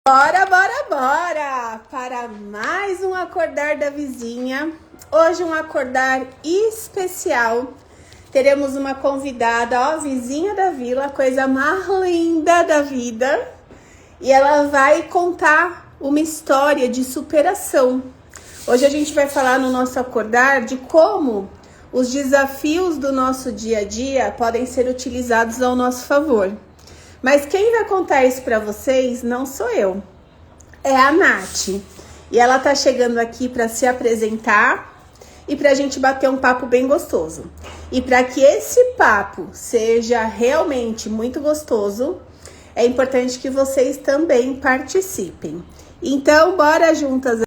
Bora, bora, bora! Para mais um Acordar da Vizinha. Hoje um acordar especial. Teremos uma convidada, ó, vizinha da vila, coisa mais linda da vida. E ela vai contar uma história de superação. Hoje a gente vai falar no nosso acordar de como os desafios do nosso dia a dia podem ser utilizados ao nosso favor. Mas quem vai contar isso para vocês não sou eu, é a Nath. E ela tá chegando aqui para se apresentar e para a gente bater um papo bem gostoso. E para que esse papo seja realmente muito gostoso, é importante que vocês também participem. Então, bora juntas.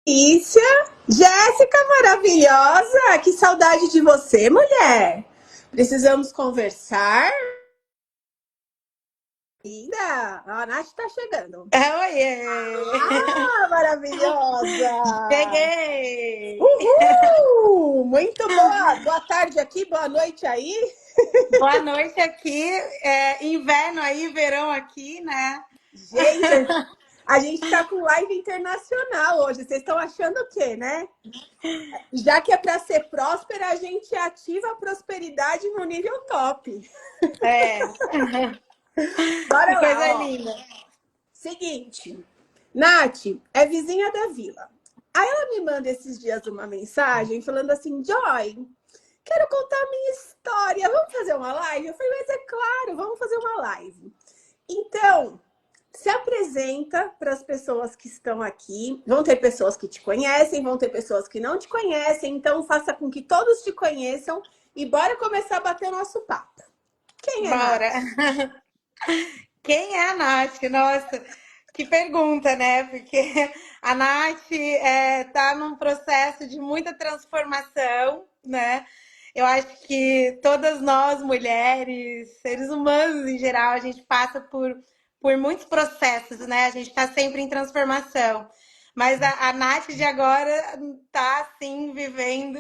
Lícia, Jéssica maravilhosa, que saudade de você, mulher. Precisamos conversar. Linda, a Nath tá chegando. Oiê! Ah, maravilhosa. Cheguei! Uhul, muito boa. Boa tarde aqui, boa noite aí. Boa noite aqui. Inverno aí, verão aqui, né? Gente, a gente tá com live internacional hoje. Vocês estão achando o quê, né? Já que é para ser próspera, a gente ativa a prosperidade no nível top. É, que Bora coisa lá, ó. linda. Seguinte, Nath é vizinha da vila. Aí ela me manda esses dias uma mensagem falando assim: Joy, quero contar a minha história. Vamos fazer uma live? Eu falei, mas é claro, vamos fazer uma live. Então, se apresenta para as pessoas que estão aqui. Vão ter pessoas que te conhecem, vão ter pessoas que não te conhecem. Então, faça com que todos te conheçam e bora começar a bater nosso papo. Quem é Bora! Nath? Quem é a Nath? Nossa, que pergunta, né? Porque a Nath tá num processo de muita transformação, né? Eu acho que todas nós, mulheres, seres humanos em geral, a gente passa por muitos processos, né? A gente está sempre em transformação. Mas a Nath de agora tá, assim, vivendo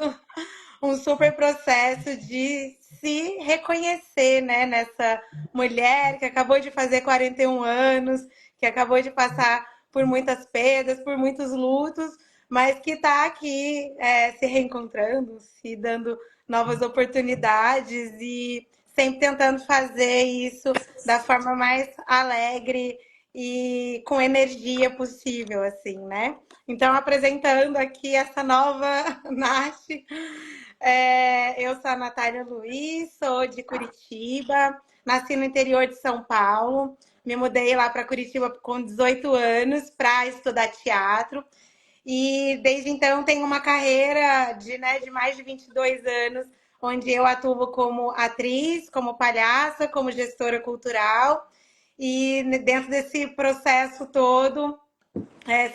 um super processo de se reconhecer, né, nessa mulher que acabou de fazer 41 anos, que acabou de passar por muitas perdas, por muitos lutos, mas que está aqui se reencontrando, se dando novas oportunidades e sempre tentando fazer isso da forma mais alegre e com energia possível, assim, né? Então, apresentando aqui essa nova Nath, eu sou a Natália Luiz, sou de Curitiba, nasci no interior de São Paulo, me mudei lá para Curitiba com 18 anos para estudar teatro e desde então tenho uma carreira de mais de 22 anos, onde eu atuo como atriz, como palhaça, como gestora cultural e dentro desse processo todo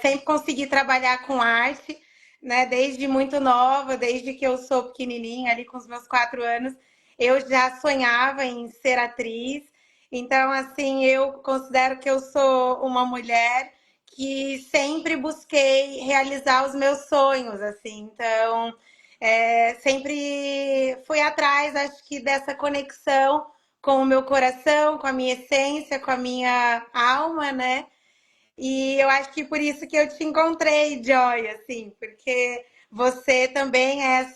sempre consegui trabalhar com arte, né? Desde muito nova, desde que eu sou pequenininha, ali com os meus 4 anos, eu já sonhava em ser atriz. Então, assim, eu considero que eu sou uma mulher que sempre busquei realizar os meus sonhos, assim. Então, sempre fui atrás, acho que dessa conexão com o meu coração, com a minha essência, com a minha alma, né? E eu acho que por isso que eu te encontrei, Joy, assim, porque você também é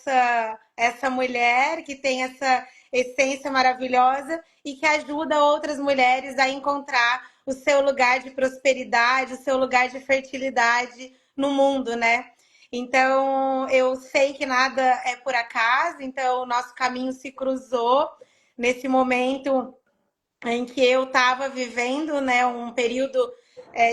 essa mulher que tem essa essência maravilhosa e que ajuda outras mulheres a encontrar o seu lugar de prosperidade, o seu lugar de fertilidade no mundo, né? Então, eu sei que nada é por acaso, então o nosso caminho se cruzou nesse momento em que eu estava vivendo, né, um período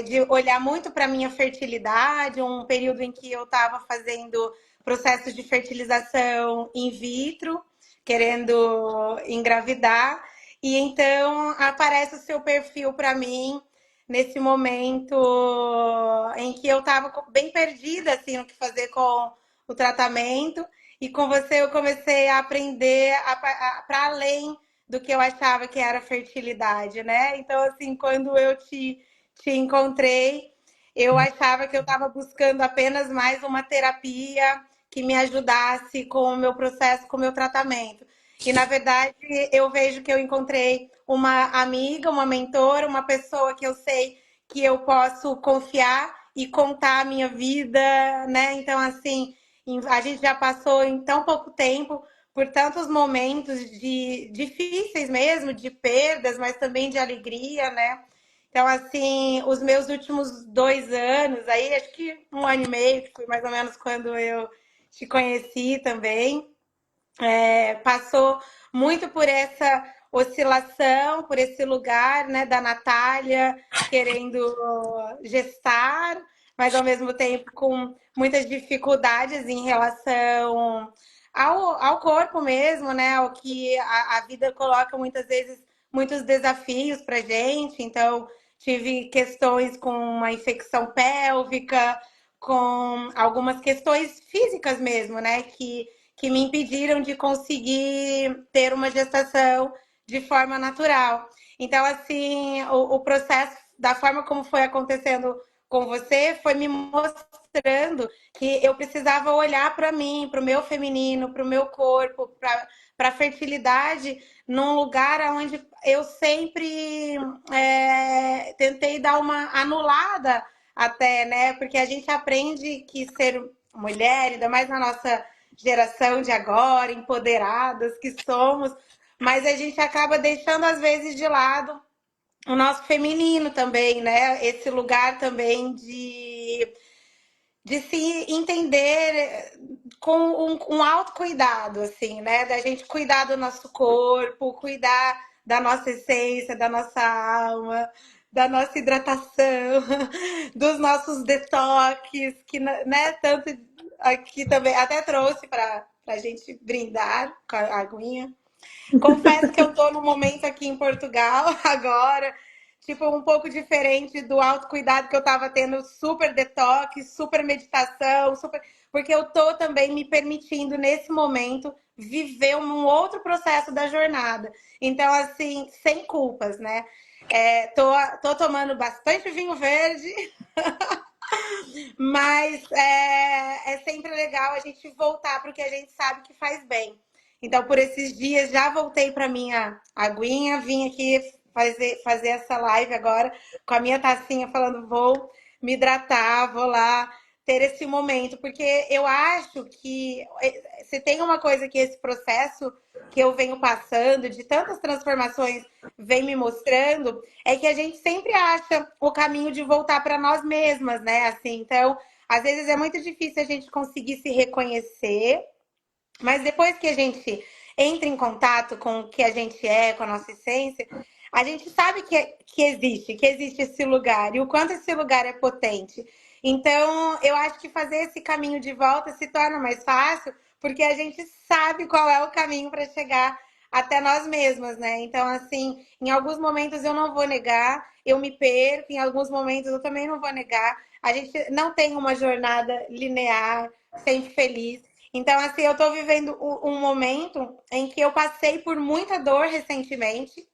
de olhar muito para a minha fertilidade, um período em que eu estava fazendo processos de fertilização in vitro, querendo engravidar, e então aparece o seu perfil para mim nesse momento em que eu estava bem perdida assim no que fazer com o tratamento, e com você eu comecei a aprender para além do que eu achava que era fertilidade, né? Então, assim, quando eu te encontrei, eu achava que eu estava buscando apenas mais uma terapia que me ajudasse com o meu processo, com o meu tratamento. E, na verdade, eu vejo que eu encontrei uma amiga, uma mentora, uma pessoa que eu sei que eu posso confiar e contar a minha vida, né? Então, assim, a gente já passou em tão pouco tempo por tantos momentos de difíceis mesmo, de perdas, mas também de alegria, né? Então, assim, os meus últimos 2 anos, aí acho que 1 ano e meio, que foi mais ou menos quando eu te conheci também, passou muito por essa oscilação, por esse lugar, né, da Natália querendo gestar, mas ao mesmo tempo com muitas dificuldades em relação ao corpo mesmo, né, ao que a vida coloca muitas vezes muitos desafios para gente. Então, tive questões com uma infecção pélvica, com algumas questões físicas mesmo, né, que me impediram de conseguir ter uma gestação de forma natural. Então, assim, o processo, da forma como foi acontecendo com você, foi me mostrando que eu precisava olhar para mim, para o meu feminino, para o meu corpo, para a fertilidade, num lugar onde eu sempre tentei dar uma anulada até, né? Porque a gente aprende que ser mulher, ainda mais na nossa geração de agora, empoderadas que somos, mas a gente acaba deixando às vezes de lado o nosso feminino também, né? Esse lugar também de se entender com um autocuidado, assim, né? Da gente cuidar do nosso corpo, cuidar da nossa essência, da nossa alma, da nossa hidratação, dos nossos detox, que, né, tanto aqui também, até trouxe para a gente brindar com a aguinha. Confesso que eu tô no momento aqui em Portugal agora, tipo, um pouco diferente do autocuidado que eu tava tendo, super detox, super meditação, super. Porque eu tô também me permitindo, nesse momento, viver um outro processo da jornada. Então, assim, sem culpas, né? Tô tomando bastante vinho verde, mas é sempre legal a gente voltar para o que a gente sabe que faz bem. Então, por esses dias, já voltei para minha aguinha, vim aqui fazer essa live agora com a minha tacinha, falando: vou me hidratar, vou lá ter esse momento, porque eu acho que se tem uma coisa que esse processo que eu venho passando, de tantas transformações, vem me mostrando, é que a gente sempre acha o caminho de voltar para nós mesmas, né? Assim, então, às vezes é muito difícil a gente conseguir se reconhecer, mas depois que a gente entra em contato com o que a gente é, com a nossa essência, a gente sabe que existe esse lugar e o quanto esse lugar é potente. Então, eu acho que fazer esse caminho de volta se torna mais fácil, porque a gente sabe qual é o caminho para chegar até nós mesmas, né? Então, assim, em alguns momentos eu não vou negar, eu me perco, em alguns momentos eu também não vou negar. A gente não tem uma jornada linear, sempre feliz. Então, assim, eu tô vivendo um momento em que eu passei por muita dor recentemente.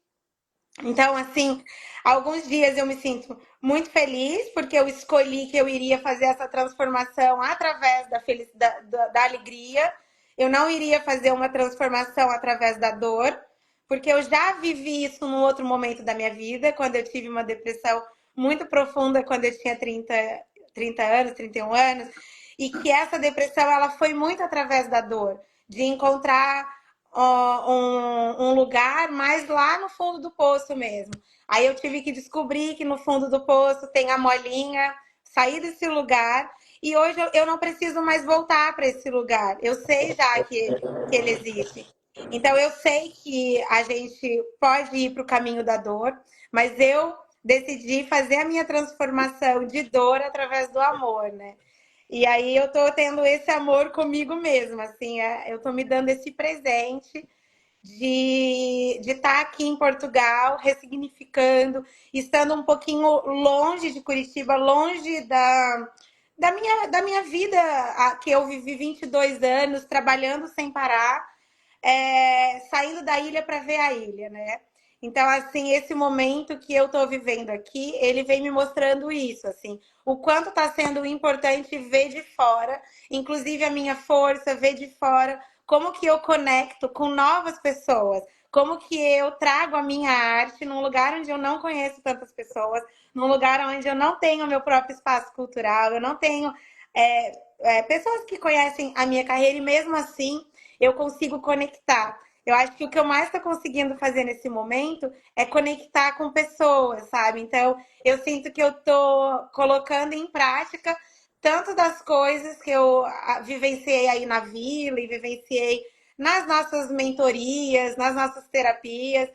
Então, assim, alguns dias eu me sinto muito feliz porque eu escolhi que eu iria fazer essa transformação através da felicidade, da alegria. Eu não iria fazer uma transformação através da dor, porque eu já vivi isso num outro momento da minha vida, quando eu tive uma depressão muito profunda, quando eu tinha 30 anos, 31 anos, e que essa depressão ela foi muito através da dor, de encontrar um lugar mais lá no fundo do poço mesmo. Aí eu tive que descobrir que no fundo do poço tem a molinha, sair desse lugar. E hoje eu não preciso mais voltar para esse lugar. Eu sei já que ele existe. Então eu sei que a gente pode ir para o caminho da dor, mas eu decidi fazer a minha transformação de dor através do amor, né? E aí eu tô tendo esse amor comigo mesma, assim, eu tô me dando esse presente de estar aqui em Portugal, ressignificando, estando um pouquinho longe de Curitiba, longe da minha vida, que eu vivi 22 anos trabalhando sem parar, saindo da ilha para ver a ilha, né? Então, assim, esse momento que eu estou vivendo aqui, ele vem me mostrando isso, assim, o quanto está sendo importante ver de fora, inclusive a minha força, ver de fora como que eu conecto com novas pessoas, como que eu trago a minha arte num lugar onde eu não conheço tantas pessoas, num lugar onde eu não tenho meu próprio espaço cultural, eu não tenho pessoas que conhecem a minha carreira e mesmo assim eu consigo conectar. Eu acho que o que eu mais estou conseguindo fazer nesse momento é conectar com pessoas, sabe? Então, eu sinto que eu estou colocando em prática tanto das coisas que eu vivenciei aí na vila e vivenciei nas nossas mentorias, nas nossas terapias,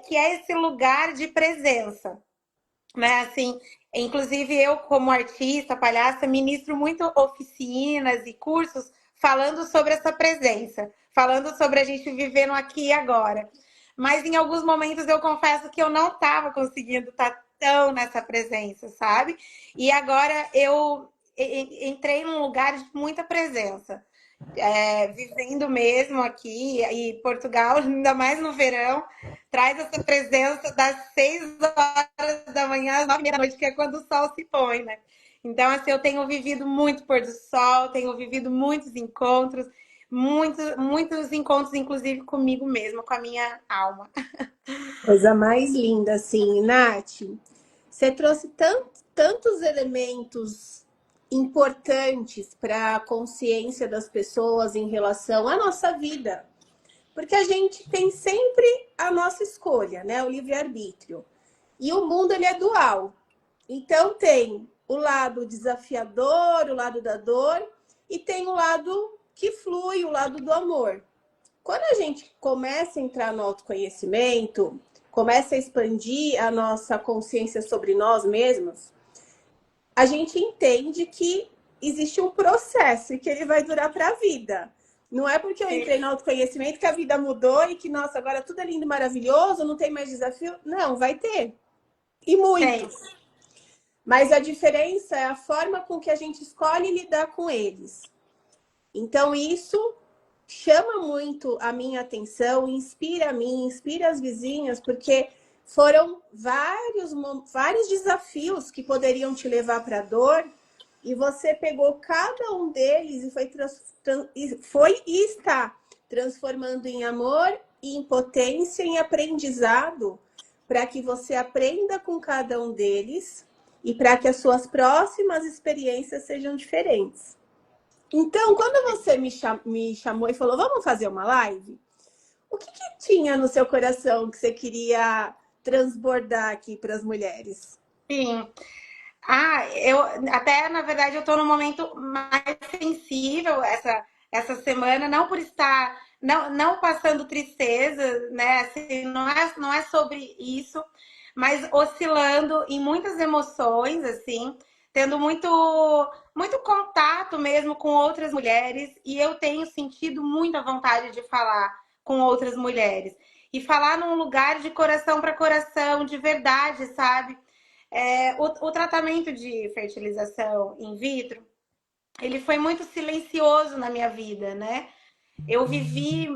que é esse lugar de presença, né? Assim, inclusive eu, como artista, palhaça, ministro muito oficinas e cursos falando sobre essa presença, falando sobre a gente viver no aqui e agora. Mas em alguns momentos eu confesso que eu não estava conseguindo estar tão nessa presença, sabe? E agora eu entrei num lugar de muita presença. Vivendo mesmo aqui, e Portugal, ainda mais no verão, traz essa presença das 6 horas da manhã às 9h30 da noite, que é quando o sol se põe, né? Então, assim, eu tenho vivido muito pôr do sol, tenho vivido muitos encontros, muitos encontros, inclusive comigo mesma, com a minha alma. Coisa mais linda, assim, Nath. Você trouxe tantos elementos importantes para a consciência das pessoas em relação à nossa vida. Porque a gente tem sempre a nossa escolha, né? O livre-arbítrio. E o mundo, ele é dual. Então, tem o lado desafiador, o lado da dor, e tem o lado que flui, o lado do amor. Quando a gente começa a entrar no autoconhecimento, começa a expandir a nossa consciência sobre nós mesmos, a gente entende que existe um processo e que ele vai durar para a vida. Não é porque eu entrei no autoconhecimento que a vida mudou e que, nossa, agora tudo é lindo e maravilhoso, não tem mais desafio. Não, vai ter. E muitos. Mas a diferença é a forma com que a gente escolhe lidar com eles. Então, isso chama muito a minha atenção, inspira a mim, inspira as vizinhas, porque foram vários desafios que poderiam te levar para a dor, e você pegou cada um deles e está transformando em amor, em potência, em aprendizado, para que você aprenda com cada um deles e para que as suas próximas experiências sejam diferentes. Então, quando você me chamou e falou, vamos fazer uma live? O que tinha no seu coração que você queria transbordar aqui para as mulheres? Sim. Eu até, na verdade, eu estou num momento mais sensível essa semana, não por estar, não passando tristeza, né? Assim, não é sobre isso, mas oscilando em muitas emoções, assim, tendo muito contato mesmo com outras mulheres, e eu tenho sentido muita vontade de falar com outras mulheres. E falar num lugar de coração para coração, de verdade, sabe? O tratamento de fertilização in vitro, ele foi muito silencioso na minha vida, né? Eu vivi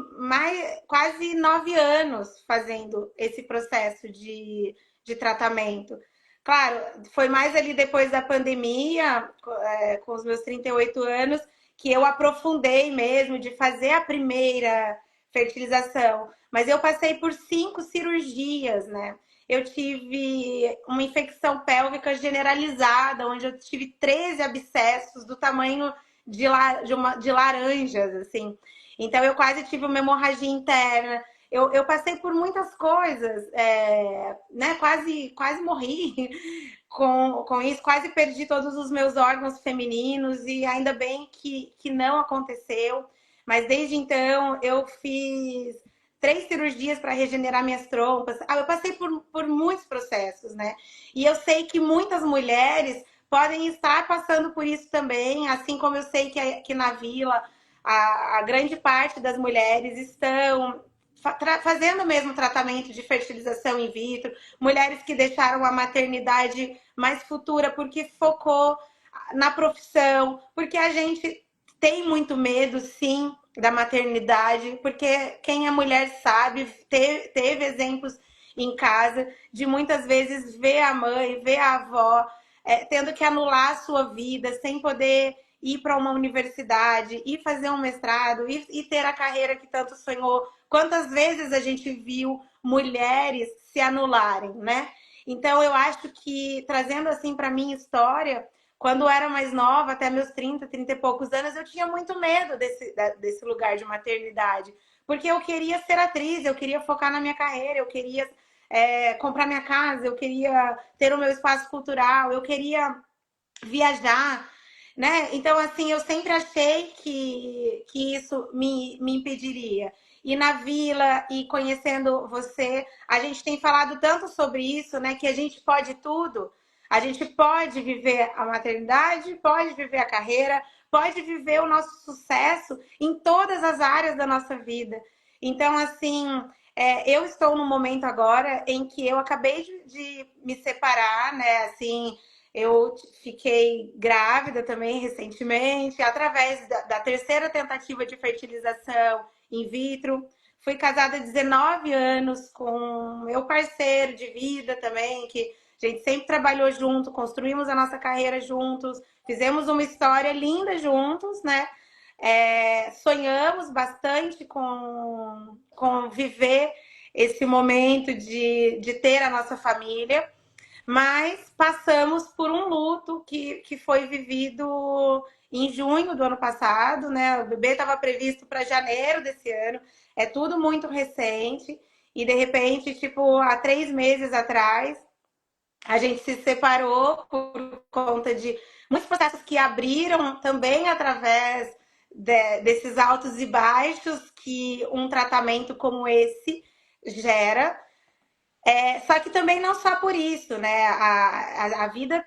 quase 9 anos fazendo esse processo de tratamento. Claro, foi mais ali depois da pandemia, com os meus 38 anos, que eu aprofundei mesmo de fazer a primeira fertilização. Mas eu passei por 5 cirurgias, né? Eu tive uma infecção pélvica generalizada, onde eu tive 13 abscessos do tamanho de laranjas, assim. Então, eu quase tive uma hemorragia interna. Eu passei por muitas coisas, né? Quase morri com isso, quase perdi todos os meus órgãos femininos e ainda bem que não aconteceu. Mas desde então eu fiz 3 cirurgias para regenerar minhas trompas. Eu passei por muitos processos, né? E eu sei que muitas mulheres podem estar passando por isso também, assim como eu sei que na vila a grande parte das mulheres estão fazendo mesmo tratamento de fertilização in vitro, mulheres que deixaram a maternidade mais futura porque focou na profissão, porque a gente tem muito medo, sim, da maternidade, porque quem é mulher sabe, teve exemplos em casa de muitas vezes ver a mãe, ver a avó, tendo que anular a sua vida, sem poder ir para uma universidade, ir fazer um mestrado, e ter a carreira que tanto sonhou. Quantas vezes a gente viu mulheres se anularem, né? Então, eu acho que, trazendo assim para minha história, quando eu era mais nova, até meus 30 e poucos anos, eu tinha muito medo desse lugar de maternidade. Porque eu queria ser atriz, eu queria focar na minha carreira, eu queria comprar minha casa, eu queria ter o meu espaço cultural, eu queria viajar, né? Então, assim, eu sempre achei que isso me impediria. E na vila, e conhecendo você, a gente tem falado tanto sobre isso, né? Que a gente pode tudo. A gente pode viver a maternidade, pode viver a carreira, pode viver o nosso sucesso em todas as áreas da nossa vida. Então, assim, eu estou num momento agora em que eu acabei de me separar, né? Assim, eu fiquei grávida também recentemente, através da terceira tentativa de fertilização in vitro. Fui casada há 19 anos com meu parceiro de vida também, que a gente sempre trabalhou junto, construímos a nossa carreira juntos, fizemos uma história linda juntos, né? Sonhamos bastante com viver esse momento de ter a nossa família, mas passamos por um luto que foi vivido em junho do ano passado, né? O bebê estava previsto para janeiro desse ano, é tudo muito recente, e de repente, tipo, há 3 meses atrás, a gente se separou por conta de muitos processos que abriram também através desses altos e baixos que um tratamento como esse gera. Só que também não só por isso, né? A vida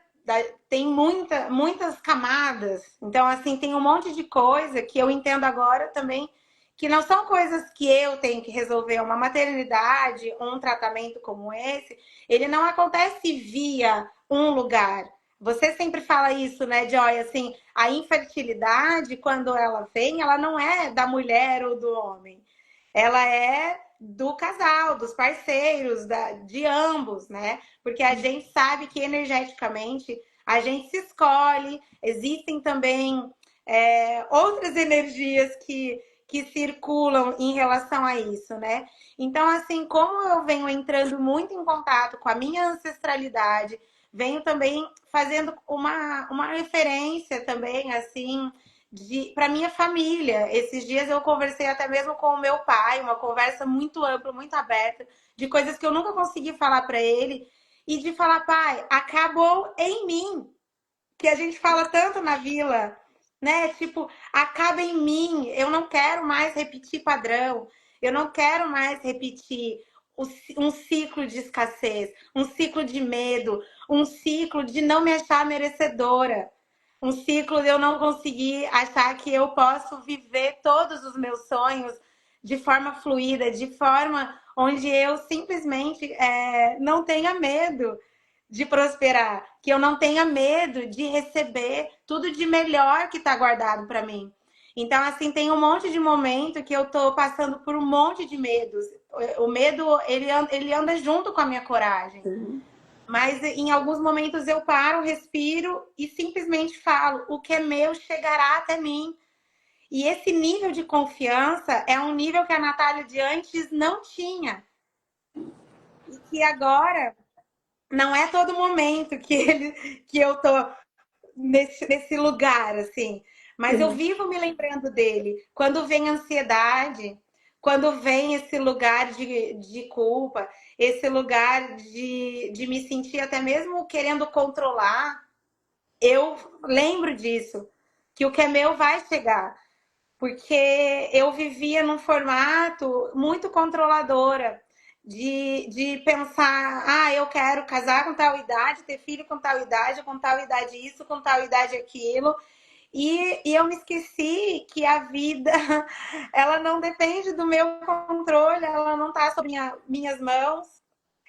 tem muitas camadas. Então, assim, tem um monte de coisa que eu entendo agora também que não são coisas que eu tenho que resolver. Uma maternidade, um tratamento como esse, ele não acontece via um lugar. Você sempre fala isso, né, Joy? Assim, a infertilidade, quando ela vem, ela não é da mulher ou do homem. Ela é do casal, dos parceiros, de ambos, né? Porque a gente sabe que energeticamente a gente se escolhe, existem também outras energias que circulam em relação a isso, né? Então, assim, como eu venho entrando muito em contato com a minha ancestralidade, venho também fazendo uma referência também, assim, para minha família. Esses dias eu conversei até mesmo com o meu pai, uma conversa muito ampla, muito aberta, de coisas que eu nunca consegui falar para ele, e de falar, pai, acabou em mim, que a gente fala tanto na vila, né? Tipo, acaba em mim, eu não quero mais repetir padrão, eu não quero mais repetir um ciclo de escassez, um ciclo de medo, um ciclo de não me achar merecedora, um ciclo de eu não conseguir achar que eu posso viver todos os meus sonhos de forma fluida, de forma onde eu simplesmente não tenha medo de prosperar, que eu não tenha medo de receber tudo de melhor que está guardado para mim. Então, assim, tem um monte de momento que eu estou passando por um monte de medos. O medo, ele anda junto com a minha coragem. Mas em alguns momentos eu paro, respiro e simplesmente falo: o que é meu chegará até mim. E esse nível de confiança é um nível que a Natália de antes não tinha. E que agora não é todo momento que eu tô nesse lugar, assim. Mas eu vivo me lembrando dele. Quando vem ansiedade, quando vem esse lugar de culpa, esse lugar de me sentir até mesmo querendo controlar, eu lembro disso, que o que é meu vai chegar. Porque eu vivia num formato muito controladora, de pensar, eu quero casar com tal idade, ter filho com tal idade isso, com tal idade aquilo. E eu me esqueci que a vida, ela não depende do meu controle, ela não está sob minhas mãos.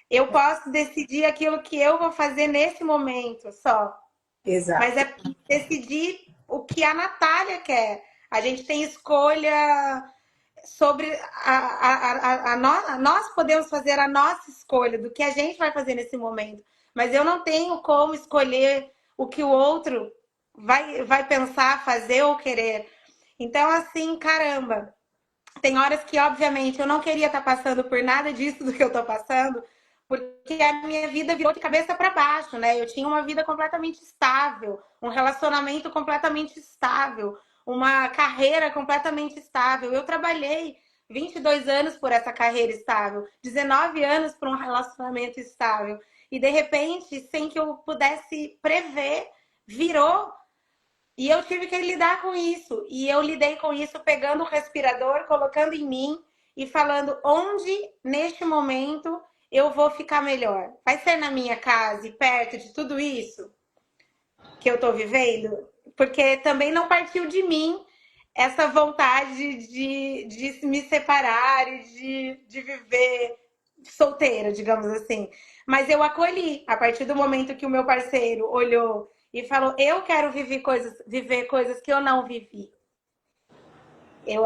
Eu posso decidir aquilo que eu vou fazer nesse momento só. Exato. Mas é decidir o que a Natália quer. A gente tem escolha sobre nós podemos fazer a nossa escolha do que a gente vai fazer nesse momento. Mas eu não tenho como escolher o que o outro vai pensar, fazer ou querer. Então, assim, caramba, tem horas que, obviamente, eu não queria estar passando por nada disso do que eu estou passando, porque a minha vida virou de cabeça para baixo, né? Eu tinha uma vida completamente estável, um relacionamento completamente estável, uma carreira completamente estável. Eu trabalhei 22 anos por essa carreira estável, 19 anos por um relacionamento estável. E, de repente, sem que eu pudesse prever, virou e eu tive que lidar com isso. E eu lidei com isso pegando o respirador, colocando em mim e falando onde, neste momento, eu vou ficar melhor. Vai ser na minha casa e perto de tudo isso que eu tô vivendo? Porque também não partiu de mim essa vontade de me separar e de viver solteira, digamos assim. Mas eu acolhi a partir do momento que o meu parceiro olhou e falou: eu quero viver coisas que eu não vivi.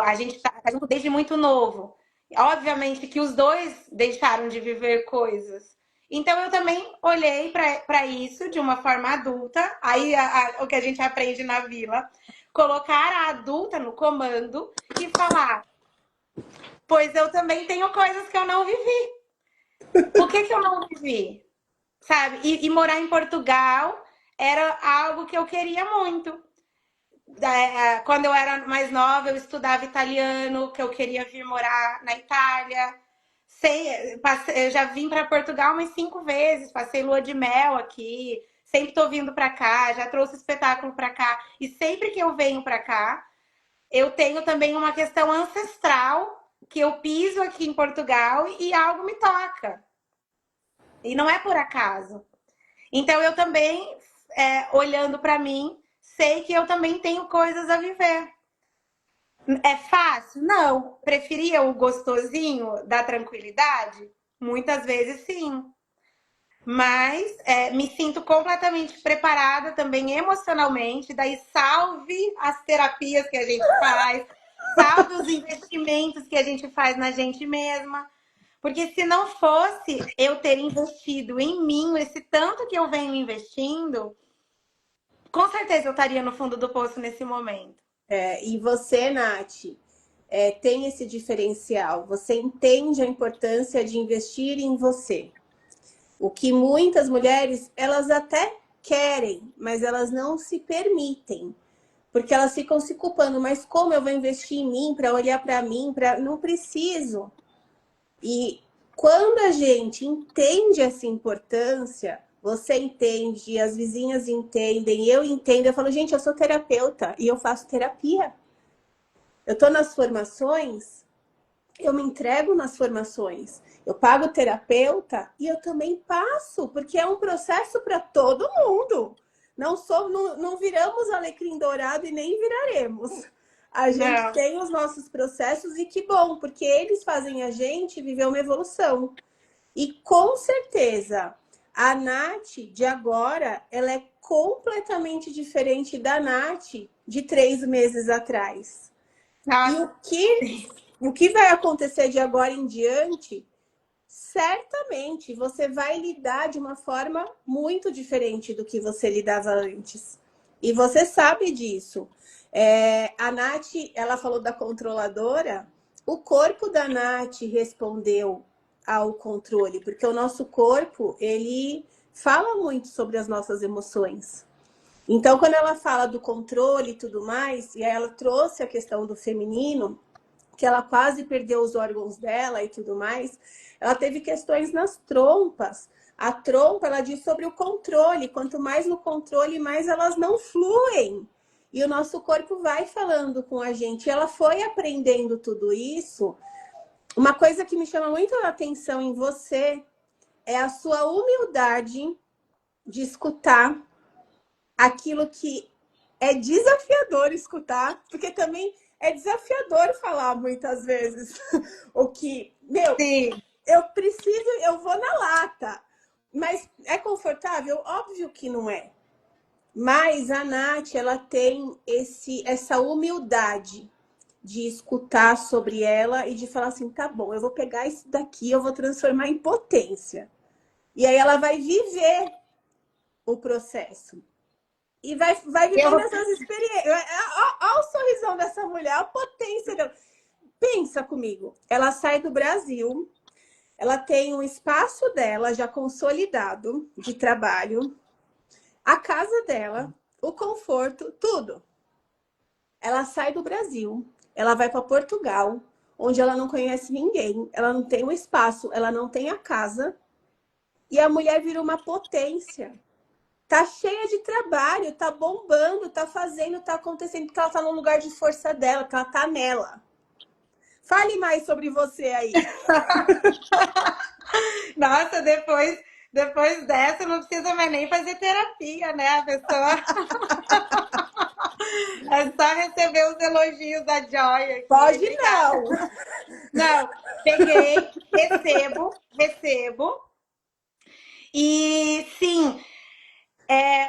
A gente tá junto desde muito novo. Obviamente que os dois deixaram de viver coisas. Então eu também olhei para isso de uma forma adulta. Aí o que a gente aprende na vila, colocar a adulta no comando e falar: pois eu também tenho coisas que eu não vivi. O que eu não vivi? Sabe? E morar em Portugal era algo que eu queria muito. Quando eu era mais nova, eu estudava italiano, que eu queria vir morar na Itália. Eu já vim para Portugal umas 5 vezes, passei lua de mel aqui, sempre tô vindo para cá, já trouxe espetáculo para cá. E sempre que eu venho para cá, eu tenho também uma questão ancestral, que eu piso aqui em Portugal e algo me toca. E não é por acaso. Então eu também, olhando para mim, sei que eu também tenho coisas a viver. É fácil? Não. Preferia o gostosinho da tranquilidade? Muitas vezes sim. Mas me sinto completamente preparada também emocionalmente. Daí salve as terapias que a gente faz, salve os investimentos que a gente faz na gente mesma. Porque se não fosse eu ter investido em mim, esse tanto que eu venho investindo, com certeza eu estaria no fundo do poço nesse momento. E você, Nath, tem esse diferencial. Você entende a importância de investir em você. O que muitas mulheres, elas até querem, mas elas não se permitem. Porque elas ficam se culpando. Mas como eu vou investir em mim, para olhar para mim? Não preciso. E quando a gente entende essa importância, você entende, as vizinhas entendem, eu entendo, eu falo, gente, eu sou terapeuta e eu faço terapia. Eu estou nas formações, eu me entrego nas formações. Eu pago terapeuta e eu também passo, porque é um processo para todo mundo. Não viramos alecrim dourado e nem viraremos. A gente Não. tem os nossos processos e que bom, porque eles fazem a gente viver uma evolução. E com certeza, a Nath de agora, ela é completamente diferente da Nath de 3 meses atrás. E Nossa, o que vai acontecer de agora em diante, certamente você vai lidar de uma forma muito diferente do que você lidava antes. E você sabe disso. A Nath, ela falou da controladora, o corpo da Nath respondeu ao controle, porque o nosso corpo, ele fala muito sobre as nossas emoções. Então, quando ela fala do controle e tudo mais, e ela trouxe a questão do feminino, que ela quase perdeu os órgãos dela e tudo mais, ela teve questões nas trompas. A trompa, ela diz sobre o controle. Quanto mais no controle, mais elas não fluem. E o nosso corpo vai falando com a gente. E ela foi aprendendo tudo isso. Uma coisa que me chama muito a atenção em você é a sua humildade de escutar aquilo que é desafiador escutar, porque também é desafiador falar muitas vezes o que, sim. eu vou na lata. Mas é confortável? Óbvio que não é. Mas a Nath, ela tem essa humildade de escutar sobre ela e de falar assim, tá bom, eu vou pegar isso daqui, eu vou transformar em potência. E aí ela vai viver o processo. E vai vivendo Eu... essas experiências. Olha o sorrisão dessa mulher, a potência dela. Pensa comigo. Ela sai do Brasil, ela tem um espaço dela já consolidado de trabalho, a casa dela, o conforto, tudo. Ela sai do Brasil, ela vai para Portugal, onde ela não conhece ninguém, ela não tem o espaço, ela não tem a casa, e a mulher vira uma potência. Tá cheia de trabalho, tá bombando, tá fazendo, tá acontecendo, porque ela tá no lugar de força dela, que ela tá nela. Fale mais sobre você aí. Nossa, depois dessa não precisa mais nem fazer terapia, né? A pessoa é só receber os elogios da Joy aqui. Pode Obrigada. não. Não, peguei, recebo. E sim,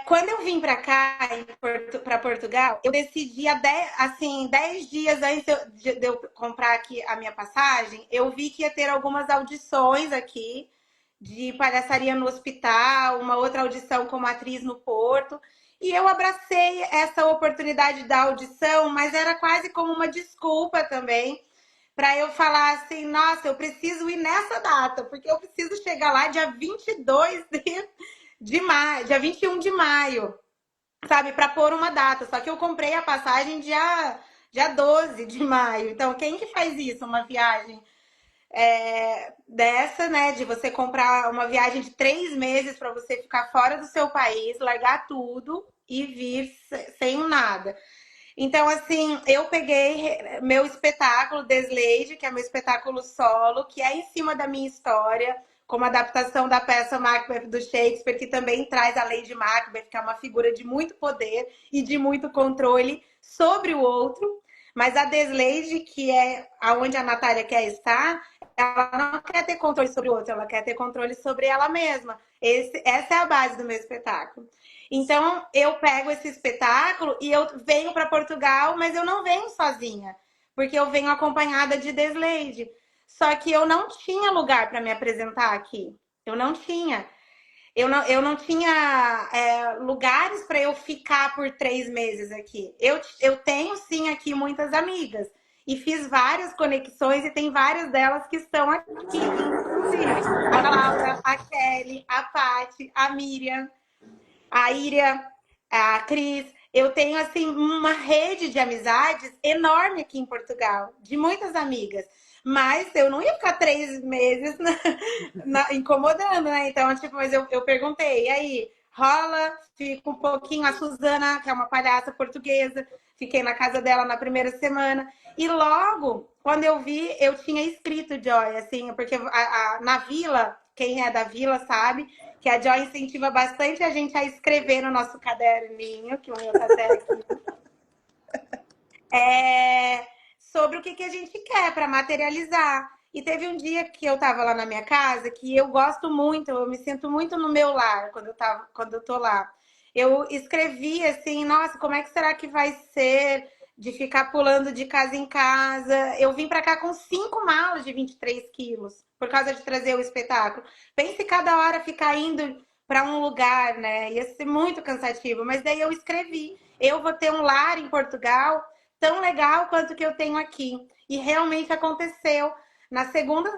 quando eu vim para cá, para Portugal, eu decidi há 10 dias antes de eu comprar aqui a minha passagem, eu vi que ia ter algumas audições aqui de palhaçaria no hospital, uma outra audição como atriz no Porto. E eu abracei essa oportunidade da audição, mas era quase como uma desculpa também para eu falar assim, nossa, eu preciso ir nessa data, porque eu preciso chegar lá dia 22 de maio, dia 21 de maio, sabe, para pôr uma data. Só que eu comprei a passagem dia 12 de maio. Então, quem que faz isso? Uma viagem dessa, né? De você comprar uma viagem de 3 meses para você ficar fora do seu país, largar tudo e vir sem nada. Então, assim, eu peguei meu espetáculo Desleide, que é meu espetáculo solo, que é em cima da minha história, como adaptação da peça Macbeth do Shakespeare, que também traz a Lady Macbeth, que é uma figura de muito poder e de muito controle sobre o outro. Mas a Desleide, que é aonde a Natália quer estar, ela não quer ter controle sobre o outro, ela quer ter controle sobre ela mesma. Essa é a base do meu espetáculo. Então, eu pego esse espetáculo e eu venho para Portugal, mas eu não venho sozinha, porque eu venho acompanhada de Desleide. Só que eu não tinha lugar para me apresentar aqui. Eu não tinha. Eu não tinha lugares para eu ficar por 3 meses aqui. Eu tenho, sim, aqui muitas amigas. E fiz várias conexões e tem várias delas que estão aqui, inclusive a Laura, a Kelly, a Paty, a Miriam, a Íria, a Cris. Eu tenho, assim, uma rede de amizades enorme aqui em Portugal, de muitas amigas. Mas eu não ia ficar 3 meses incomodando, né? Então, tipo, mas eu perguntei, e aí, rola? Fico um pouquinho. A Suzana, que é uma palhaça portuguesa, fiquei na casa dela na primeira semana. E logo, quando eu vi, eu tinha escrito Joy, assim, porque na Vila, quem é da Vila sabe, que a Joy incentiva bastante a gente a escrever no nosso caderninho, que o meu tá até aqui, sobre o que a gente quer para materializar. E teve um dia que eu tava lá na minha casa, que eu gosto muito, eu me sinto muito no meu lar quando eu tô lá. Eu escrevi assim, nossa, como é que será que vai ser de ficar pulando de casa em casa? Eu vim para cá com 5 malas de 23 quilos, por causa de trazer o espetáculo. Pense cada hora ficar indo para um lugar, né? Ia ser muito cansativo, mas daí eu escrevi. Eu vou ter um lar em Portugal tão legal quanto que eu tenho aqui. E realmente aconteceu. Na segunda,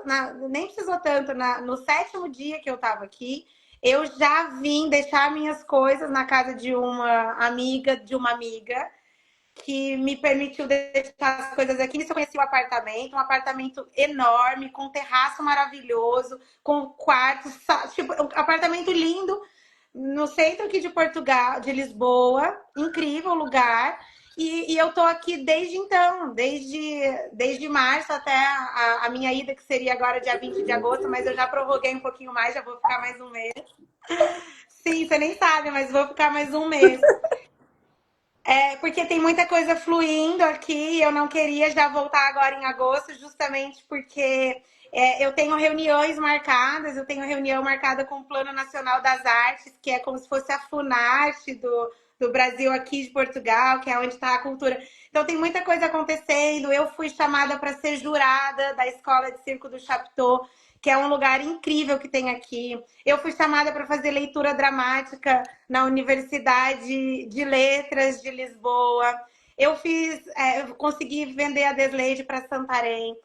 nem precisou tanto, no 7º dia que eu estava aqui, eu já vim deixar minhas coisas na casa de uma amiga, que me permitiu deixar as coisas aqui. Nisso eu conheci o apartamento, um apartamento enorme, com um terraço maravilhoso, com quartos, tipo, um apartamento lindo, no centro aqui de Portugal, de Lisboa, incrível lugar. E eu tô aqui desde então, desde março até a minha ida, que seria agora dia 20 de agosto, mas eu já prorroguei um pouquinho mais, já vou ficar mais um mês. Sim, você nem sabe, mas vou ficar mais um mês. Porque tem muita coisa fluindo aqui, eu não queria já voltar agora em agosto, justamente porque eu tenho reuniões marcadas, eu tenho reunião marcada com o Plano Nacional das Artes, que é como se fosse a Funarte do Brasil aqui de Portugal, que é onde está a cultura. Então tem muita coisa acontecendo. Eu fui chamada para ser jurada da Escola de Circo do Chapitão, que é um lugar incrível que tem aqui. Eu fui chamada para fazer leitura dramática na Universidade de Letras de Lisboa. Eu consegui vender a Desleide para Santarém.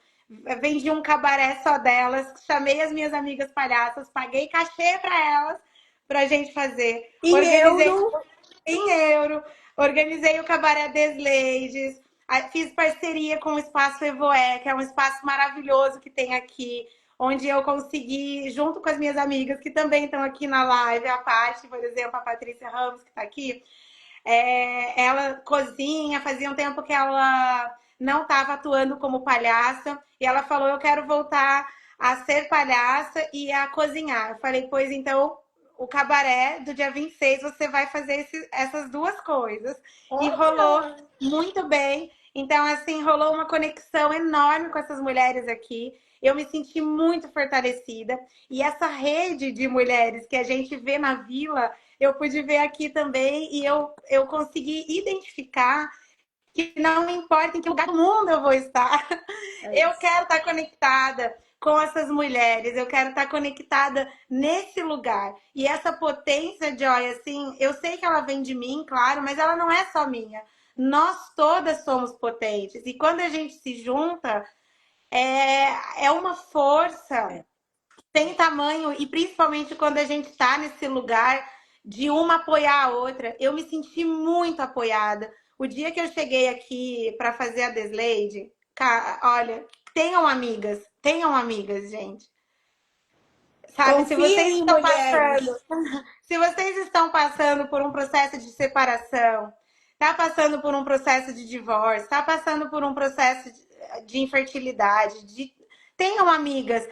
Vendi um cabaré só delas, chamei as minhas amigas palhaças, paguei cachê para elas, para a gente fazer. Em Organizei euro. em euro, organizei o Cabaré das Ladies, fiz parceria com o Espaço Evoé, que é um espaço maravilhoso que tem aqui, onde eu consegui, junto com as minhas amigas que também estão aqui na live, a Paty, por exemplo, a Patrícia Ramos, que está aqui, ela cozinha, fazia um tempo que ela não estava atuando como palhaça, e ela falou, eu quero voltar a ser palhaça e a cozinhar. Eu falei, pois então, o cabaré do dia 26 você vai fazer essas duas coisas. E rolou Olha! muito bem. Então, assim, rolou uma conexão enorme com essas mulheres aqui. Eu me senti muito fortalecida. E essa rede de mulheres que a gente vê na vila, eu pude ver aqui também e eu consegui identificar que não importa em que lugar do mundo eu vou estar, É eu isso. quero estar conectada com essas mulheres, eu quero estar conectada nesse lugar. E essa potência, Joy, assim, eu sei que ela vem de mim, claro, mas ela não é só minha. Nós todas somos potentes. E quando a gente se junta, é uma força É. tem tamanho, e principalmente quando a gente está nesse lugar de uma apoiar a outra. Eu me senti muito apoiada. O dia que eu cheguei aqui para fazer a Desleide, olha, tenham amigas, gente. Sabe, se vocês Confiem em estão passando mulheres. se vocês estão passando por um processo de separação, está passando por um processo de divórcio, está passando por um processo de infertilidade, tenham amigas,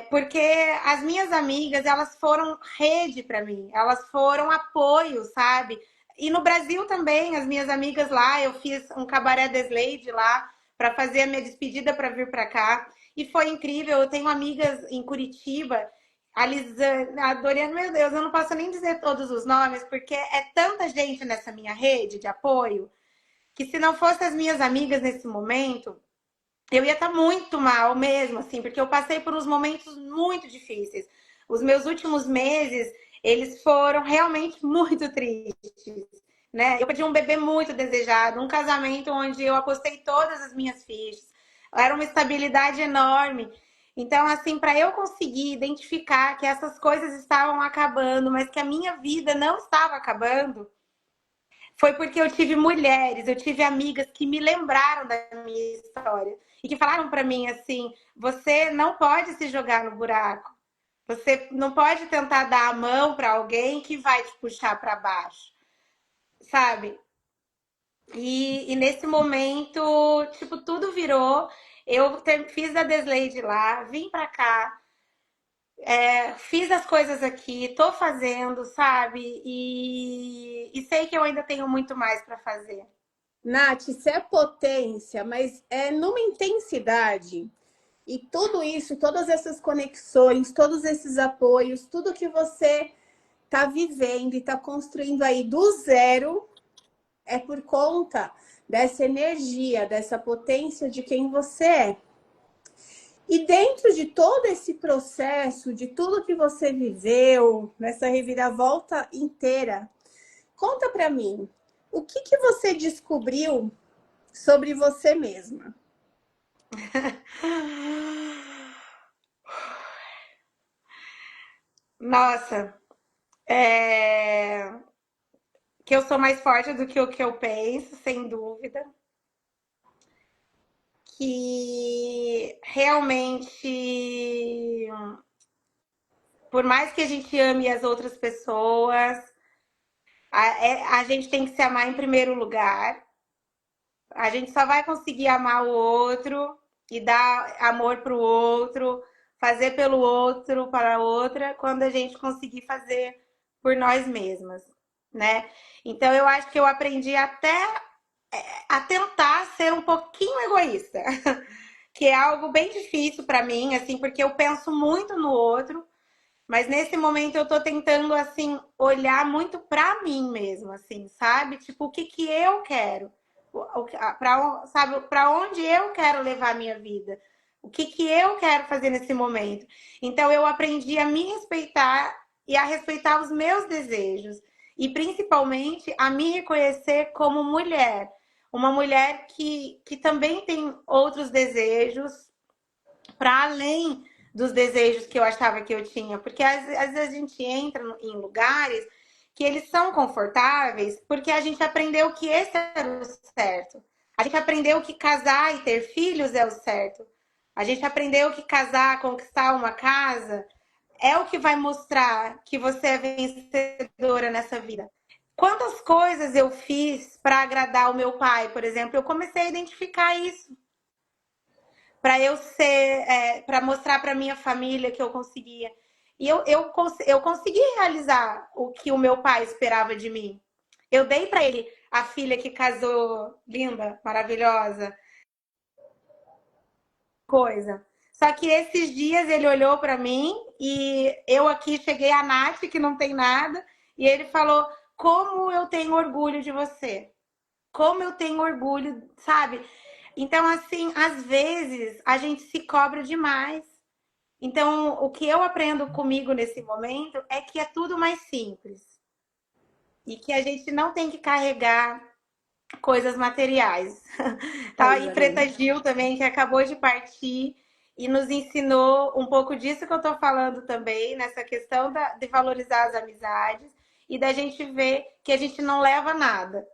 porque as minhas amigas elas foram rede para mim, elas foram apoio, sabe? E no Brasil também, as minhas amigas lá, eu fiz um cabaré Desleide lá para fazer a minha despedida para vir para cá. E foi incrível. Eu tenho amigas em Curitiba a Lisane, a Doriana, meu Deus, eu não posso nem dizer todos os nomes, porque é tanta gente nessa minha rede de apoio, que se não fossem as minhas amigas nesse momento, eu ia estar muito mal mesmo, assim, porque eu passei por uns momentos muito difíceis. Os meus últimos meses, eles foram realmente muito tristes, né? Eu perdi um bebê muito desejado, um casamento onde eu apostei todas as minhas fichas, era uma estabilidade enorme. Então, assim, para eu conseguir identificar que essas coisas estavam acabando, mas que a minha vida não estava acabando, foi porque eu tive mulheres, eu tive amigas que me lembraram da minha história e que falaram para mim assim: você não pode se jogar no buraco, você não pode tentar dar a mão para alguém que vai te puxar para baixo, sabe? E nesse momento, tipo, tudo virou. Fiz a Desleide lá, vim para cá, fiz as coisas aqui, tô fazendo, sabe? E sei que eu ainda tenho muito mais para fazer. Nath, isso é potência, mas é numa intensidade. E tudo isso, todas essas conexões, todos esses apoios, tudo que você está vivendo e está construindo aí do zero, é por conta dessa energia, dessa potência de quem você é. E dentro de todo esse processo, de tudo que você viveu, nessa reviravolta inteira, conta para mim, o que que você descobriu sobre você mesma? Nossa, que eu sou mais forte do que o que eu penso, sem dúvida. Que realmente, por mais que a gente ame as outras pessoas, a gente tem que se amar em primeiro lugar. A gente só vai conseguir amar o outro e dar amor para o outro, fazer pelo outro, para a outra, quando a gente conseguir fazer por nós mesmas, né? Então eu acho que eu aprendi até a tentar ser um pouquinho egoísta, que é algo bem difícil para mim, assim, porque eu penso muito no outro, mas nesse momento eu tô tentando assim olhar muito para mim mesmo, assim, sabe? Tipo, o que que eu quero? Para sabe, para onde eu quero levar a minha vida? O que que eu quero fazer nesse momento? Então eu aprendi a me respeitar e a respeitar os meus desejos e principalmente a me reconhecer como mulher, uma mulher que também tem outros desejos para além dos desejos que eu achava que eu tinha, porque às vezes a gente entra em lugares que eles são confortáveis porque a gente aprendeu que esse era o certo. A gente aprendeu que casar e ter filhos é o certo. A gente aprendeu que casar, conquistar uma casa é o que vai mostrar que você é vencedora nessa vida. Quantas coisas eu fiz para agradar o meu pai, por exemplo, eu comecei a identificar isso para eu ser, para mostrar para minha família que eu conseguia. E eu consegui realizar o que o meu pai esperava de mim. Eu dei para ele a filha que casou, linda, maravilhosa, coisa. Só que esses dias ele olhou para mim e eu aqui cheguei a Nath, que não tem nada, e ele falou: Como eu tenho orgulho de você. Como eu tenho orgulho, sabe? Então, assim, às vezes a gente se cobra demais. Então, o que eu aprendo comigo nesse momento é que é tudo mais simples e que a gente não tem que carregar coisas materiais. Tá aí Preta Exatamente. Gil também, que acabou de partir e nos ensinou um pouco disso que eu tô falando também, nessa questão de valorizar as amizades e da gente ver que a gente não leva nada.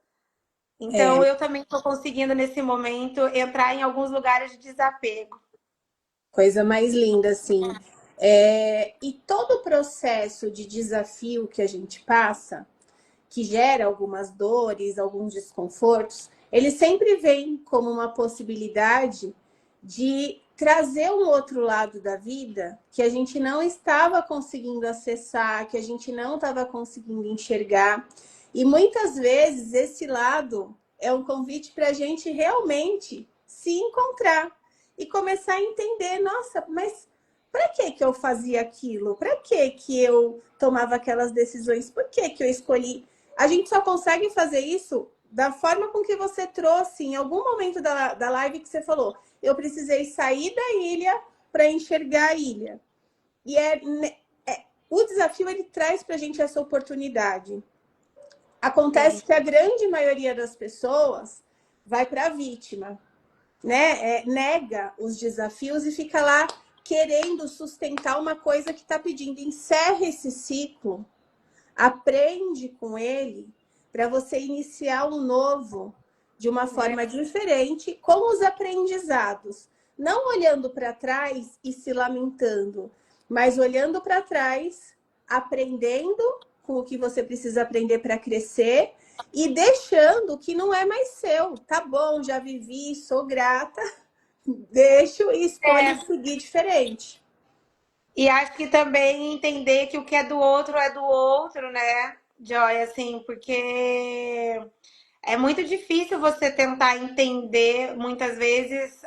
Então, É, eu também estou conseguindo, nesse momento, entrar em alguns lugares de desapego. coisa mais linda, assim. E todo o processo de desafio que a gente passa, que gera algumas dores, alguns desconfortos, ele sempre vem como uma possibilidade de trazer um outro lado da vida que a gente não estava conseguindo acessar, que a gente não estava conseguindo enxergar. E muitas vezes esse lado é um convite para a gente realmente se encontrar e começar a entender, nossa, mas para que que eu fazia aquilo? Para que que eu tomava aquelas decisões? Por que que eu escolhi? A gente só consegue fazer isso da forma com que você trouxe em algum momento da live que você falou. Eu precisei sair da ilha para enxergar a ilha. E o desafio ele traz para a gente essa oportunidade. Sim. Acontece que a grande maioria das pessoas vai para a vítima, né? Nega os desafios e fica lá querendo sustentar uma coisa que está pedindo. Encerra esse ciclo, aprende com ele para você iniciar um novo de uma forma diferente, com os aprendizados. Não olhando para trás e se lamentando, mas olhando para trás, aprendendo com o que você precisa aprender para crescer e deixando o que não é mais seu. Tá bom, já vivi, sou grata, deixo e escolho É, seguir diferente. e acho que também entender que o que é do outro, né, Joy, assim, porque é muito difícil você tentar entender, muitas vezes,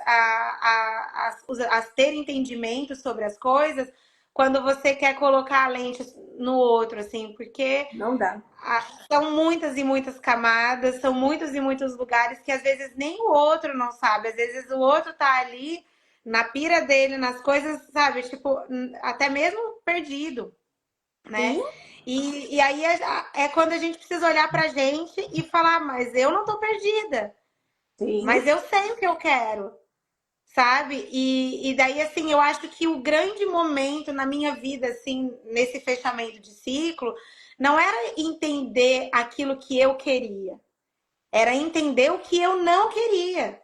as ter entendimento sobre as coisas quando você quer colocar a lente no outro, assim, porque Não dá. são muitas e muitas camadas, são muitos e muitos lugares que às vezes nem o outro não sabe, às vezes o outro tá ali na pira dele, nas coisas, sabe, tipo, até mesmo perdido, Sim, né? E aí é quando a gente precisa olhar pra gente e falar, mas eu não tô perdida, sim. mas eu sei o que eu quero, sabe? E daí, assim, eu acho que o grande momento na minha vida, assim, nesse fechamento de ciclo, não era entender aquilo que eu queria, era entender o que eu não queria.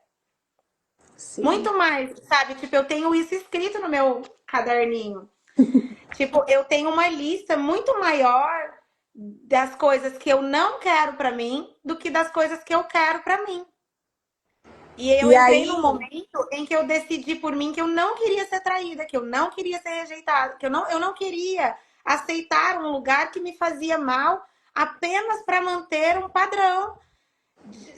Sim. Muito mais, sabe? Tipo, eu tenho isso escrito no meu caderninho. Tipo, eu tenho uma lista muito maior das coisas que eu não quero para mim do que das coisas que eu quero para mim. E eu E entrei aí, num momento em que eu decidi por mim que eu não queria ser traída, que eu não queria ser rejeitada, que eu não queria aceitar um lugar que me fazia mal apenas para manter um padrão,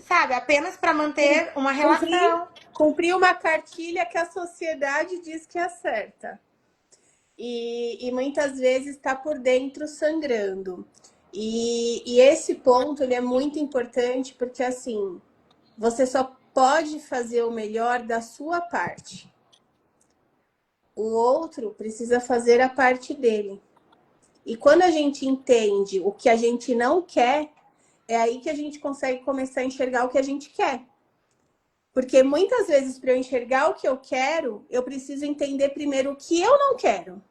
sabe? Apenas para manter uma cumprir, relação. cumprir uma cartilha que a sociedade diz que é certa. E muitas vezes está por dentro sangrando. E esse ponto ele é muito importante porque assim você só pode fazer o melhor da sua parte. o outro precisa fazer a parte dele. E quando a gente entende o que a gente não quer, é aí que a gente consegue começar a enxergar o que a gente quer. Porque muitas vezes, para eu enxergar o que eu quero, eu preciso entender primeiro o que eu não quero.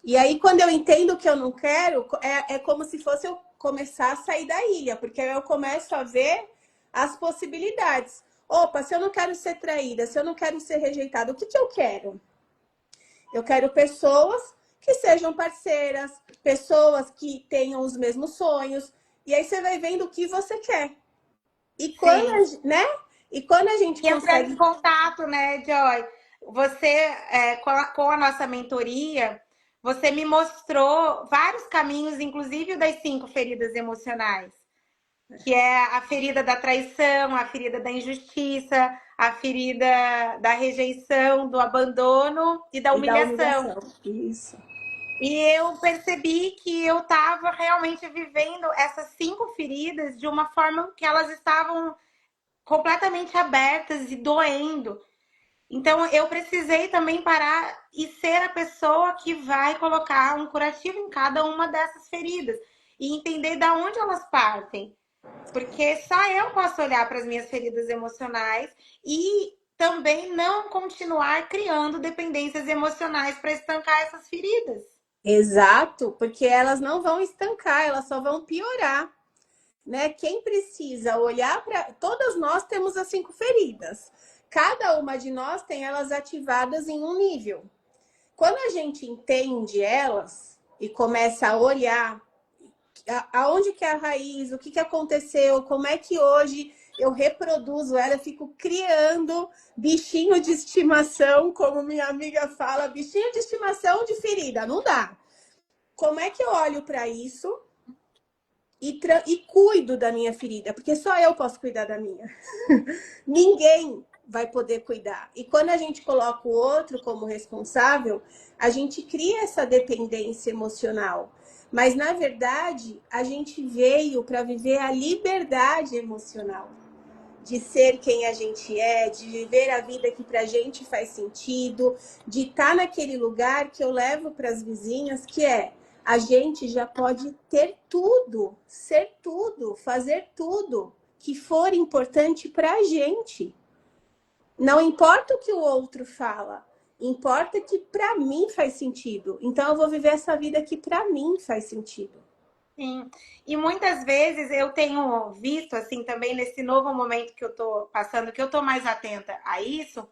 E aí, quando eu entendo o que eu não quero, é como se fosse eu começar a sair da ilha, porque aí eu começo a ver as possibilidades. Opa, se eu não quero ser traída, se eu não quero ser rejeitada, o que, que eu quero? Eu quero pessoas que sejam parceiras, pessoas que tenham os mesmos sonhos. E aí você vai vendo o que você quer. E quando, Sim. né? E quando a gente E entrando em consegue. contato, né, Joy? Você, com a nossa mentoria, você me mostrou vários caminhos, inclusive das 5 feridas emocionais, que é a ferida da traição, a ferida da injustiça, a ferida da rejeição, do abandono e da E da humilhação. humilhação. Isso. E eu percebi que eu estava realmente vivendo essas 5 feridas de uma forma que elas estavam completamente abertas e doendo. Então, eu precisei também parar e ser a pessoa que vai colocar um curativo em cada uma dessas feridas e entender de onde elas partem. Porque só eu posso olhar para as minhas feridas emocionais e também não continuar criando dependências emocionais para estancar essas feridas. Exato, porque elas não vão estancar, elas só vão piorar. Né? Quem precisa olhar para. Todas nós temos as 5 feridas. Cada uma de nós tem elas ativadas em um nível. Quando a gente entende elas e começa a olhar aonde que é a raiz, o que, que aconteceu, como é que hoje eu reproduzo ela, eu fico criando bichinho de estimação, como minha amiga fala, bichinho de estimação de ferida, não dá. Como é que eu olho para isso e cuido da minha ferida? Porque só eu posso cuidar da minha. Ninguém vai poder cuidar. E quando a gente coloca o outro como responsável, a gente cria essa dependência emocional. Mas, na verdade, a gente veio para viver a liberdade emocional. De ser quem a gente é, de viver a vida que pra gente faz sentido, de estar naquele lugar que eu levo para as vizinhas, que é a gente já pode ter tudo, ser tudo, fazer tudo que for importante para a gente. Não importa o que o outro fala, importa que para mim faz sentido. Então eu vou viver essa vida que para mim faz sentido. Sim. E muitas vezes eu tenho visto, assim, também nesse novo momento que eu tô passando, que eu tô mais atenta a isso,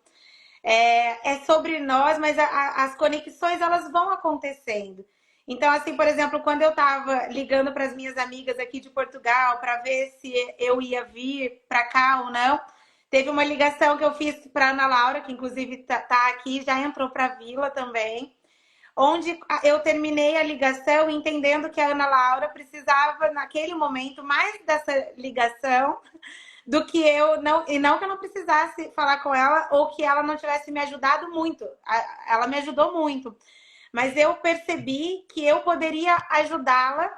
é sobre nós, mas as conexões elas vão acontecendo. Então, assim, por exemplo, quando eu estava ligando para as minhas amigas aqui de Portugal para ver se eu ia vir para cá ou não, teve uma ligação que eu fiz para Ana Laura, que inclusive tá aqui, já entrou para a Vila também, onde eu terminei a ligação entendendo que a Ana Laura precisava, naquele momento, mais dessa ligação do que eu não, e não que eu não precisasse falar com ela ou que ela não tivesse me ajudado muito. Ela me ajudou muito, mas eu percebi que eu poderia ajudá-la,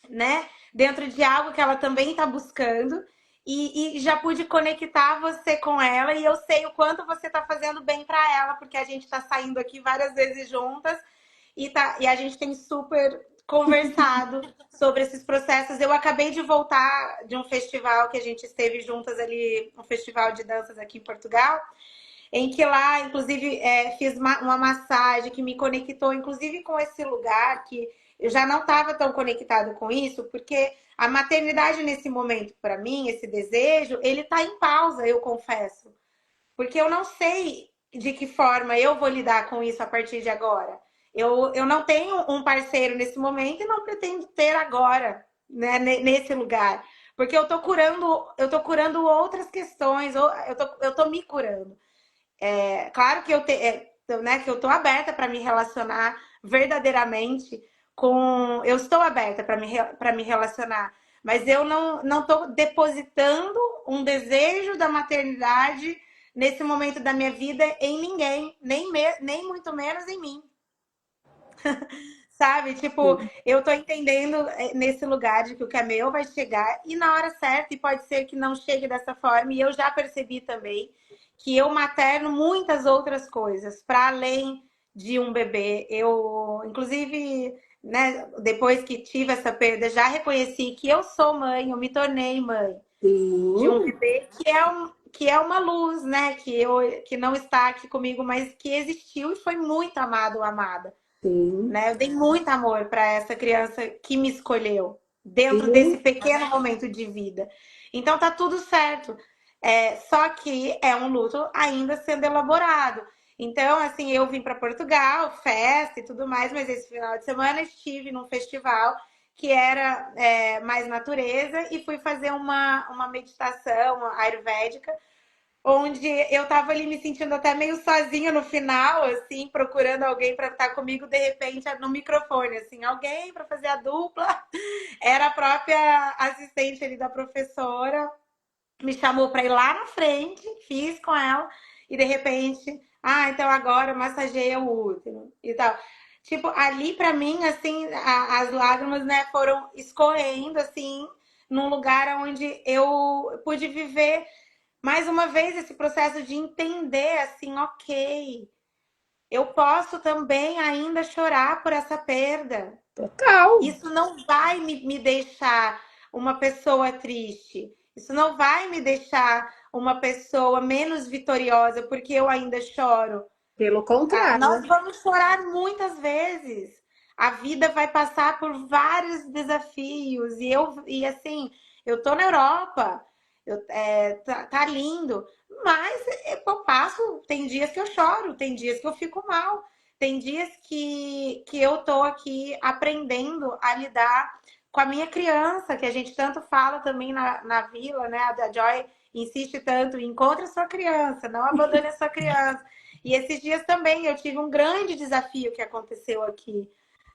né, dentro de algo que ela também está buscando. E já pude conectar você com ela e eu sei o quanto você está fazendo bem para ela, porque a gente está saindo aqui várias vezes juntas e a gente tem super conversado sobre esses processos. Eu acabei de voltar de um festival que a gente esteve juntas ali, um festival de danças aqui em Portugal, em que lá, inclusive, fiz uma massagem que me conectou, inclusive, com esse lugar que eu já não estava tão conectado com isso, porque a maternidade nesse momento, para mim, esse desejo, ele está em pausa, eu confesso. Porque eu não sei de que forma eu vou lidar com isso a partir de agora. Eu não tenho um parceiro nesse momento e não pretendo ter agora, né, nesse lugar. Porque eu tô curando outras questões, eu tô me curando. Claro que né, que eu tô aberta para me relacionar verdadeiramente com. Eu estou aberta para me relacionar, mas eu não estou depositando um desejo da maternidade nesse momento da minha vida em ninguém, nem muito menos em mim. Sabe? Tipo, eu tô entendendo nesse lugar de que o que é meu vai chegar e na hora certa, e pode ser que não chegue dessa forma, e eu já percebi também que eu materno muitas outras coisas, para além de um bebê. Eu, inclusive, né, depois que tive essa perda, já reconheci que eu sou mãe, eu me tornei mãe de um Sim, bebê que é uma luz, né? Que não está aqui comigo, mas que existiu e foi muito amado ou amada, sim, né? Eu dei muito amor para essa criança que me escolheu dentro desse sim. pequeno momento de vida. Então tá tudo certo. Só que é um luto ainda sendo elaborado. Então, assim, eu vim para Portugal, festa e tudo mais, mas esse final de semana estive num festival que era mais natureza e fui fazer uma meditação ayurvédica onde eu tava ali me sentindo até meio sozinha no final, assim, procurando alguém para estar comigo, de repente, no microfone, assim, alguém para fazer a dupla. Era a própria assistente ali da professora, me chamou para ir lá na frente, fiz com ela, e de repente, então agora massageia o útero e tal. Tipo, ali para mim, assim, as lágrimas, né, foram escorrendo, assim, num lugar onde eu pude viver mais uma vez esse processo de entender assim, ok, eu posso também ainda chorar por essa perda. Total. Isso não vai me deixar uma pessoa triste. Isso não vai me deixar uma pessoa menos vitoriosa porque eu ainda choro. Pelo Nós contrário. vamos chorar muitas vezes. A vida vai passar por vários desafios. E assim, eu tô na Europa, tá lindo, mas eu passo. Tem dias que eu choro, tem dias que eu fico mal, tem dias que eu tô aqui aprendendo a lidar com a minha criança, que a gente tanto fala também na vila, né? A Joy insiste tanto: encontre a sua criança, não abandone a sua criança. E esses dias também eu tive um grande desafio que aconteceu aqui.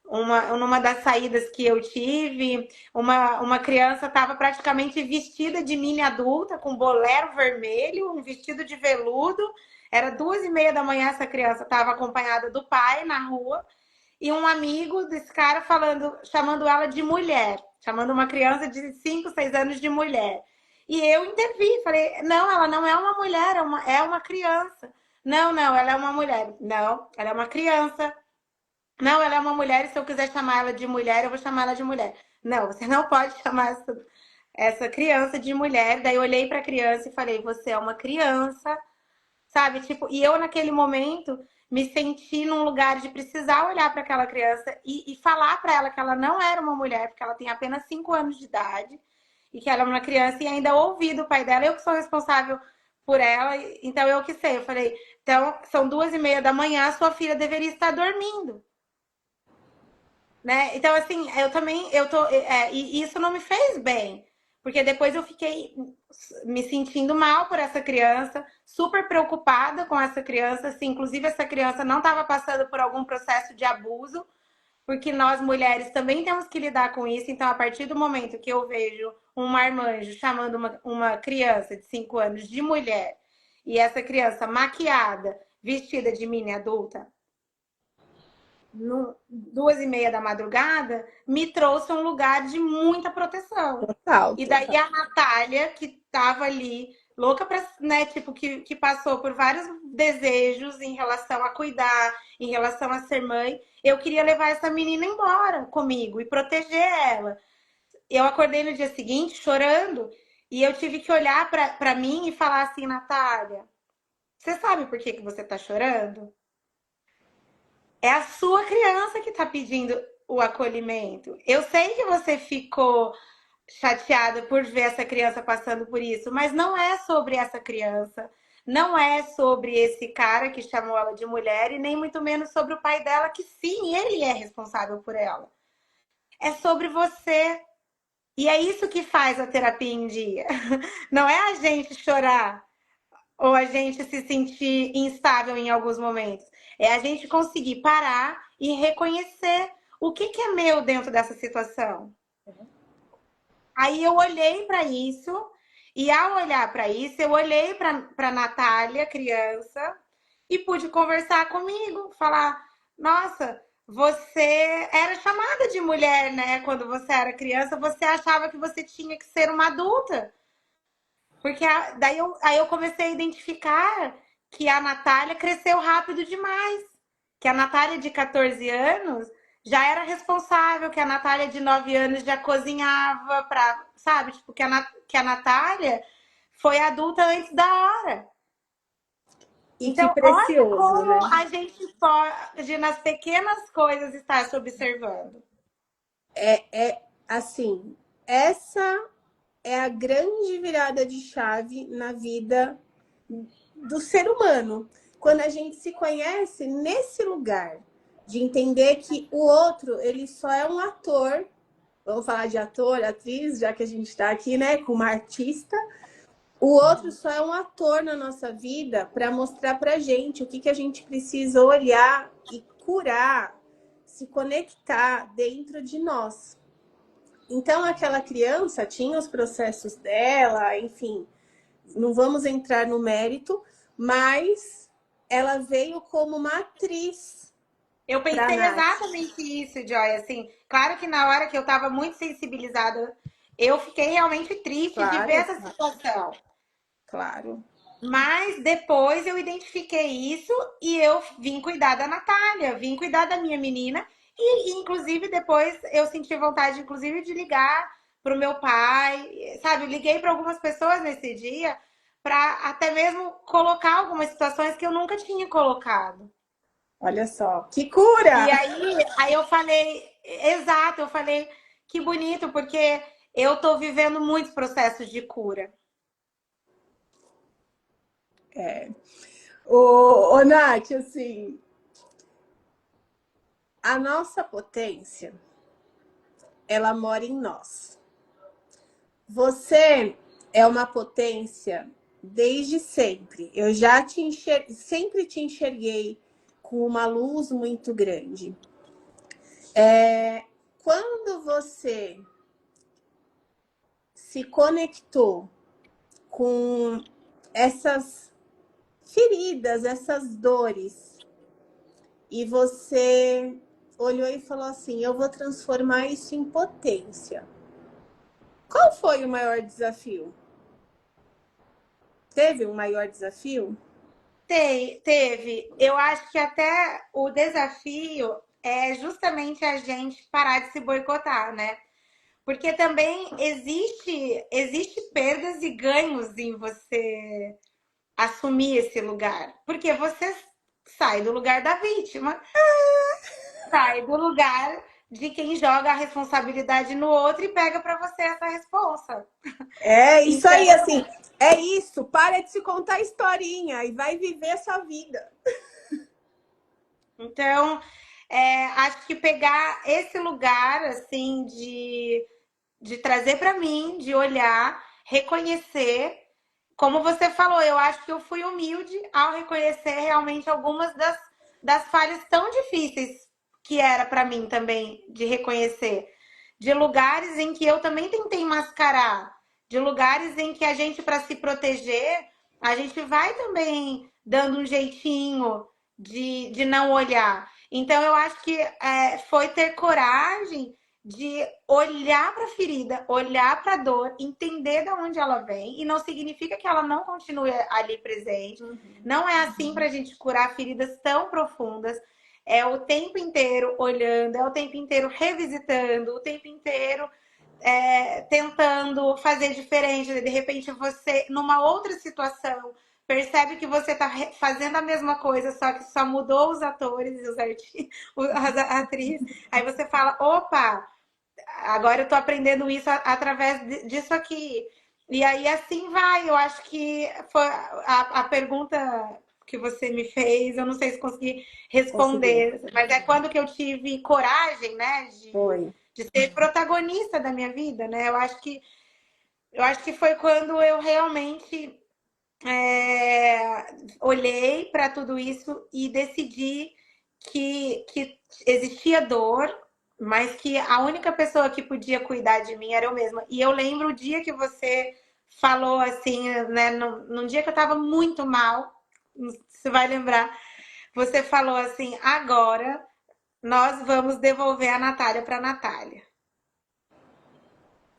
Numa das saídas que eu tive, uma criança estava praticamente vestida de mini adulta, com bolero vermelho, um vestido de veludo. Era 2:30 da manhã, essa criança estava acompanhada do pai na rua, e um amigo desse cara chamando ela de mulher, chamando uma criança de 5, 6 anos de mulher. E eu intervi, falei: não, ela não é uma mulher, é uma criança. Não, não, ela é uma mulher. Não, ela é uma criança. Não, ela é uma mulher, e se eu quiser chamar ela de mulher, eu vou chamar ela de mulher. Não, você não pode chamar essa criança de mulher. Daí eu olhei para a criança e falei: você é uma criança, sabe? Tipo, e eu naquele momento me senti num lugar de precisar olhar para aquela criança e falar para ela que ela não era uma mulher, porque ela tem apenas 5 anos de idade e que ela é uma criança, e ainda ouvi do pai dela, eu que sou responsável por ela, então eu que sei. Eu falei: então são 2:30 da manhã, a sua filha deveria estar dormindo. Né? Então, assim, eu também, e isso não me fez bem, porque depois eu fiquei me sentindo mal por essa criança, super preocupada com essa criança, assim, inclusive essa criança não estava passando por algum processo de abuso, porque nós mulheres também temos que lidar com isso. Então, a partir do momento que eu vejo um marmanjo chamando uma criança de 5 anos de mulher, e essa criança maquiada, vestida de mini adulta, 2:30 da madrugada, me trouxe um lugar de muita proteção. Total, E daí total. a Natália, que estava ali, louca para, né, tipo, que passou por vários desejos em relação a cuidar, em relação a ser mãe, eu queria levar essa menina embora comigo e proteger ela. Eu acordei no dia seguinte chorando e eu tive que olhar para mim e falar assim: Natália, você sabe por que você está chorando? É a sua criança que está pedindo o acolhimento. Eu sei que você ficou chateada por ver essa criança passando por isso, mas não é sobre essa criança, não é sobre esse cara que chamou ela de mulher, e nem muito menos sobre o pai dela, que sim, ele é responsável por ela. É sobre você. E é isso que faz a terapia em dia. Não é a gente chorar ou a gente se sentir instável em alguns momentos. É a gente conseguir parar e reconhecer o que é meu dentro dessa situação. Aí eu olhei para isso, e ao olhar para isso, eu olhei para Natália, criança, e pude conversar comigo, falar: nossa, você era chamada de mulher, né? Quando você era criança, você achava que você tinha que ser uma adulta. Porque aí eu comecei a identificar que a Natália cresceu rápido demais. Que a Natália de 14 anos já era responsável, que a Natália de 9 anos já cozinhava para, sabe? Tipo, que a Natália foi adulta antes da hora. E que Então, olha precioso, como né? a gente pode, nas pequenas coisas, estar se observando. É assim, essa é a grande virada de chave na vida do ser humano. Quando a gente se conhece nesse lugar de entender que o outro, ele só é um ator. Vamos falar de ator, atriz, já que a gente está aqui, né, com uma artista. O outro só é um ator na nossa vida para mostrar para gente o que, que a gente precisa olhar e curar, se conectar dentro de nós. Então, aquela criança tinha os processos dela, enfim, não vamos entrar no mérito, mas ela veio como uma atriz Eu para a pensei Nath. exatamente isso, Joy. Assim, claro que na hora que eu estava muito sensibilizada, eu fiquei realmente triste de ver Claro, essa situação. claro. Mas depois eu identifiquei isso e eu vim cuidar da Natália, vim cuidar da minha menina. E inclusive, depois eu senti vontade, inclusive, de ligar para o meu pai, sabe? Eu liguei para algumas pessoas nesse dia para até mesmo colocar algumas situações que eu nunca tinha colocado. Olha só, que E cura! aí eu falei, exato, eu falei, que bonito, porque eu tô vivendo muitos processos de cura. Ô, Nath, assim, a nossa potência, ela mora em nós. Você é uma potência desde sempre. Eu já sempre te enxerguei com uma luz muito grande. Quando você se conectou com essas feridas, essas dores, e você olhou e falou assim: eu vou transformar isso em potência. Qual foi o maior desafio? Teve um maior desafio? Teve. Eu acho que até o desafio é justamente a gente parar de se boicotar, né? Porque também existe perdas e ganhos em você assumir esse lugar. Porque você sai do lugar da vítima, sai do lugar de quem joga a responsabilidade no outro e pega para você essa responsa. É isso aí, Então, assim, é isso. Para de se contar historinha e vai viver a sua vida. então, acho que pegar esse lugar assim de trazer para mim, de olhar, reconhecer, como você falou, eu acho que eu fui humilde ao reconhecer realmente algumas das falhas tão difíceis que era para mim também de reconhecer, de lugares em que eu também tentei mascarar, de lugares em que a gente, para se proteger, a gente vai também dando um jeitinho de não olhar. Então, eu acho que foi ter coragem de olhar para a ferida, olhar para a dor, entender de onde ela vem, e não significa que ela não continue ali presente. Não é assim para a gente curar feridas tão profundas. É o tempo inteiro olhando, é o tempo inteiro revisitando, o tempo inteiro tentando fazer diferente. De repente, você, numa outra situação, percebe que você está fazendo a mesma coisa, só que só mudou os atores, as atrizes. Aí você fala: opa, agora eu tô aprendendo isso através disso aqui. E aí assim vai. Eu acho que foi a pergunta que você me fez, eu não sei se consegui Conseguiu. responder, mas é quando que eu tive coragem, né, Foi. de ser protagonista da minha vida, né? Eu acho que foi quando eu realmente olhei para tudo isso e decidi que existia dor, mas que a única pessoa que podia cuidar de mim era eu mesma. E eu lembro o dia que você falou assim, né? Num dia que eu estava muito mal, você vai lembrar, você falou assim: agora nós vamos devolver a Natália para a Natália.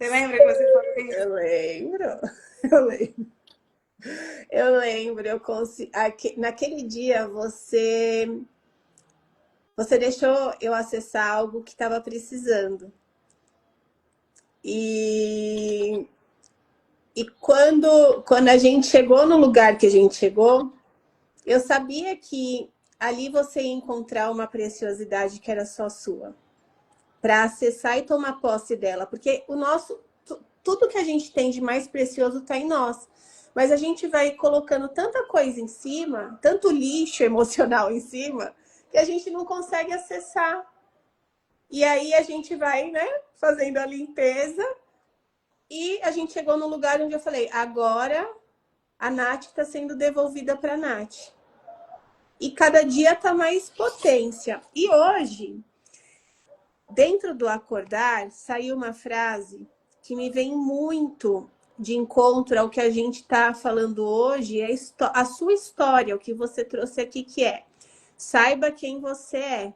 Você lembra que você falou isso? Eu lembro, eu lembro, eu lembro. Naquele dia você deixou eu acessar algo que estava precisando. E, quando a gente chegou no lugar que a gente chegou, eu sabia que ali você ia encontrar uma preciosidade que era só sua, para acessar e tomar posse dela, porque tudo que a gente tem de mais precioso está em nós. Mas a gente vai colocando tanta coisa em cima, tanto lixo emocional em cima, que a gente não consegue acessar. E aí a gente vai, né, fazendo a limpeza. E a gente chegou no lugar onde eu falei, agora a Nath está sendo devolvida para a Nath. E cada dia está mais potência. E hoje, dentro do acordar, saiu uma frase que me vem muito de encontro ao que a gente está falando hoje, a sua história, o que você trouxe aqui, que é: saiba quem você é.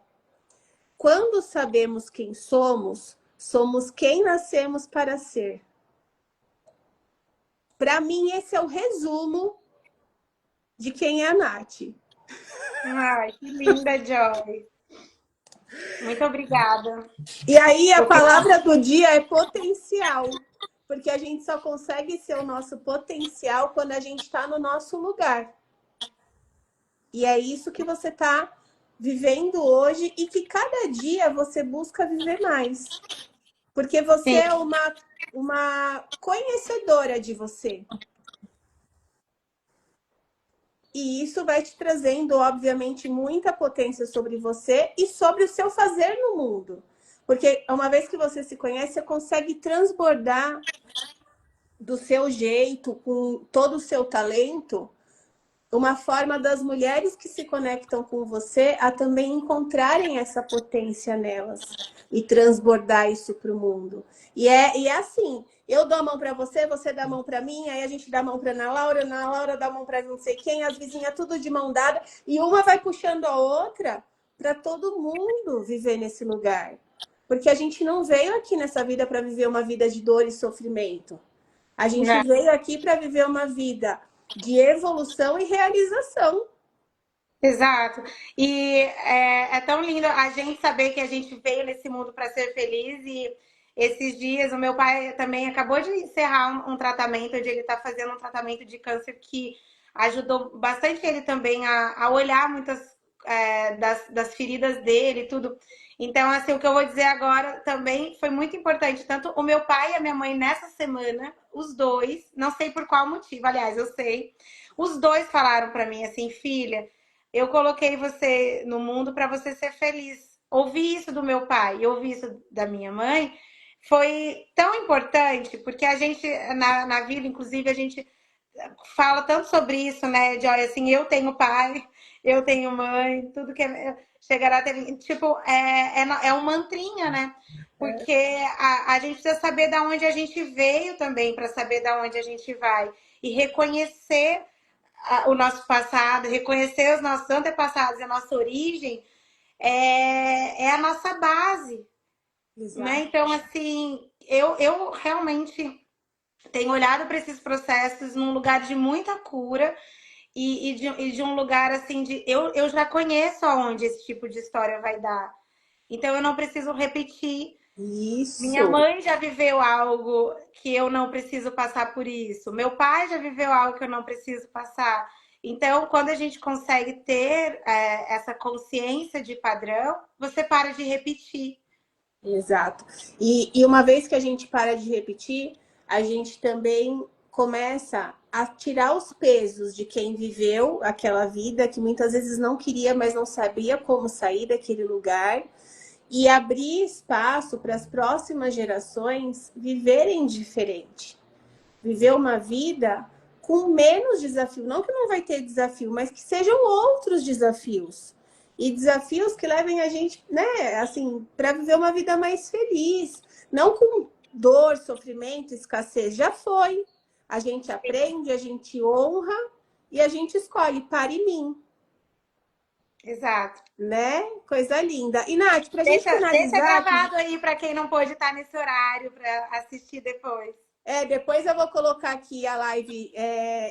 Quando sabemos quem somos, somos quem nascemos para ser. Para mim, esse é o resumo de quem é a Nath. Ai, que linda, Joy. Muito obrigada. E aí, a Eu fico... palavra do dia é potencial. Porque a gente só consegue ser o nosso potencial quando a gente está no nosso lugar. E é isso que você está vivendo hoje e que cada dia você busca viver mais. Porque você Sim, é uma conhecedora de você. E isso vai te trazendo, obviamente, muita potência sobre você e sobre o seu fazer no mundo. Porque uma vez que você se conhece, você consegue transbordar do seu jeito, com todo o seu talento, uma forma das mulheres que se conectam com você a também encontrarem essa potência nelas e transbordar isso para o mundo. E é assim, eu dou a mão para você, você dá a mão para mim, aí a gente dá a mão para Ana Laura dá a mão para não sei quem, as vizinhas tudo de mão dada, e uma vai puxando a outra para todo mundo viver nesse lugar. Porque a gente não veio aqui nessa vida para viver uma vida de dor e sofrimento. A gente né? veio aqui para viver uma vida de evolução e realização. Exato. E é tão lindo a gente saber que a gente veio nesse mundo para ser feliz. E esses dias o meu pai também acabou de encerrar um tratamento, onde ele está fazendo um tratamento de câncer que ajudou bastante ele também a olhar muitas das feridas dele e tudo. Então, assim, o que eu vou dizer agora também foi muito importante. Tanto o meu pai e a minha mãe, nessa semana, os dois, não sei por qual motivo, aliás, eu sei, os dois falaram para mim assim, filha, eu coloquei você no mundo para você ser feliz. Ouvir isso do meu pai e ouvir isso da minha mãe foi tão importante, porque a gente, na vida, inclusive, a gente fala tanto sobre isso, né? De olha, assim, eu tenho pai, eu tenho mãe, tudo que chegará a ter. Tipo, é um mantrinha, né? Porque a gente precisa saber de onde a gente veio também, para saber de onde a gente vai. E reconhecer o nosso passado, reconhecer os nossos antepassados e a nossa origem é a nossa base, né? Exato. Então, assim, eu realmente tenho olhado para esses processos num lugar de muita cura e de um lugar assim de eu já conheço aonde esse tipo de história vai dar. Então eu não preciso repetir. Minha Isso. mãe já viveu algo que eu não preciso passar por isso. Meu pai já viveu algo que eu não preciso passar. Então, quando a gente consegue ter essa consciência de padrão, você para de repetir. Exato. E uma vez que a gente para de repetir, a gente também começa a tirar os pesos de quem viveu aquela vida que muitas vezes não queria, mas não sabia como sair daquele lugar e abrir espaço para as próximas gerações viverem diferente. Viver uma vida com menos desafio. Não que não vai ter desafio, mas que sejam outros desafios. E desafios que levem a gente, né, assim, para viver uma vida mais feliz. Não com dor, sofrimento, escassez. Já foi. A gente aprende, a gente honra e a gente escolhe para em mim. Exato. né? Coisa linda. E, Nath, pra gente Deixa finalizar, gravado aí para quem não pôde estar nesse horário para assistir depois. depois eu vou colocar aqui a live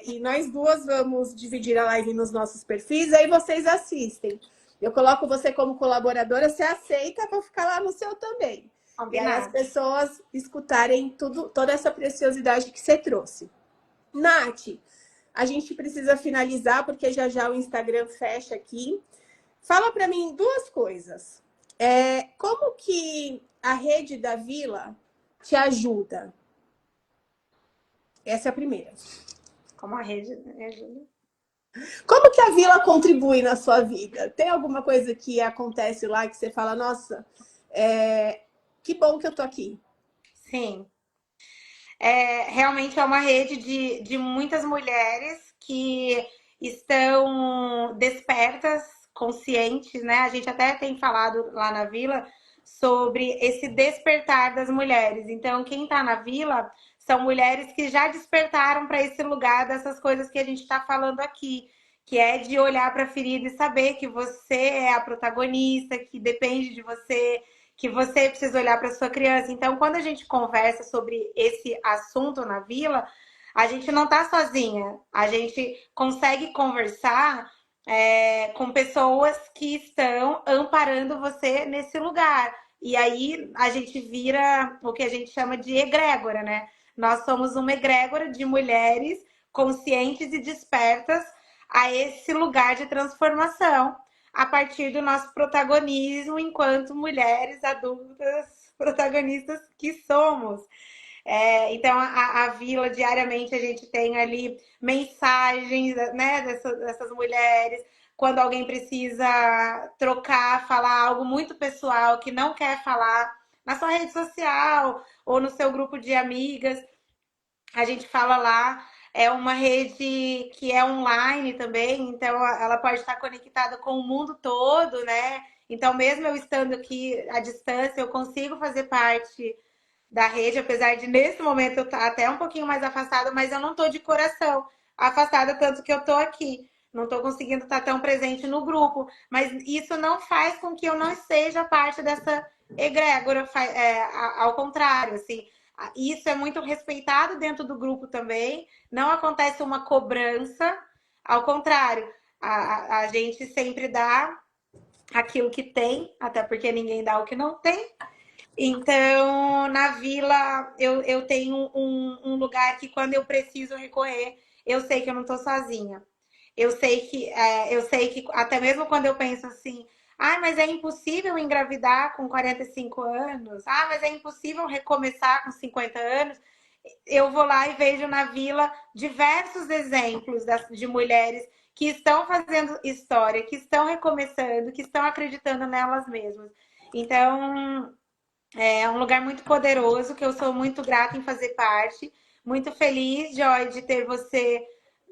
e nós duas vamos dividir a live nos nossos perfis, aí vocês assistem. Eu coloco você como colaboradora, você aceita para ficar lá no seu também. E aí as Combinado. pessoas escutarem tudo, toda essa preciosidade que você trouxe. Nath, a gente precisa finalizar, porque já já o Instagram fecha aqui. Fala para mim duas coisas. Como que a rede da Vila te ajuda? Essa é a primeira. Como a rede ajuda. Como que a Vila contribui na sua vida? Tem alguma coisa que acontece lá que você fala, nossa, que bom que eu tô aqui? Sim. Realmente é uma rede de muitas mulheres que estão despertas, conscientes, né? A gente até tem falado lá na Vila sobre esse despertar das mulheres. Então, quem está na Vila são mulheres que já despertaram para esse lugar dessas coisas que a gente está falando aqui, que é de olhar para a ferida e saber que você é a protagonista, que depende de você, que você precisa olhar para sua criança. Então, quando a gente conversa sobre esse assunto na Vila, a gente não está sozinha. A gente consegue conversar com pessoas que estão amparando você nesse lugar. E aí a gente vira o que a gente chama de egrégora, né? Nós somos uma egrégora de mulheres conscientes e despertas a esse lugar de transformação a partir do nosso protagonismo enquanto mulheres adultas protagonistas que somos. Então, a Vila, diariamente, a gente tem ali mensagens, né, dessas mulheres. Quando alguém precisa trocar, falar algo muito pessoal que não quer falar na sua rede social ou no seu grupo de amigas, a gente fala lá. É uma rede que é online também, então ela pode estar conectada com o mundo todo, né? Então, mesmo eu estando aqui à distância, eu consigo fazer parte da rede, apesar de nesse momento eu estar até um pouquinho mais afastada, mas eu não estou de coração afastada tanto que eu estou aqui. Não estou conseguindo estar tão presente no grupo, mas isso não faz com que eu não seja parte dessa egrégora, ao contrário, assim, isso é muito respeitado dentro do grupo também, não acontece uma cobrança, ao contrário, a gente sempre dá aquilo que tem, até porque ninguém dá o que não tem, então, na vila, eu tenho um lugar que quando eu preciso recorrer, eu sei que eu não estou sozinha. Eu sei que até mesmo quando eu penso assim, mas é impossível engravidar com 45 anos, mas é impossível recomeçar com 50 anos. Eu vou lá e vejo na vila diversos exemplos de mulheres que estão fazendo história, que estão recomeçando, que estão acreditando nelas mesmas. Então, é um lugar muito poderoso, que eu sou muito grata em fazer parte. Muito feliz, Joy, de ter você,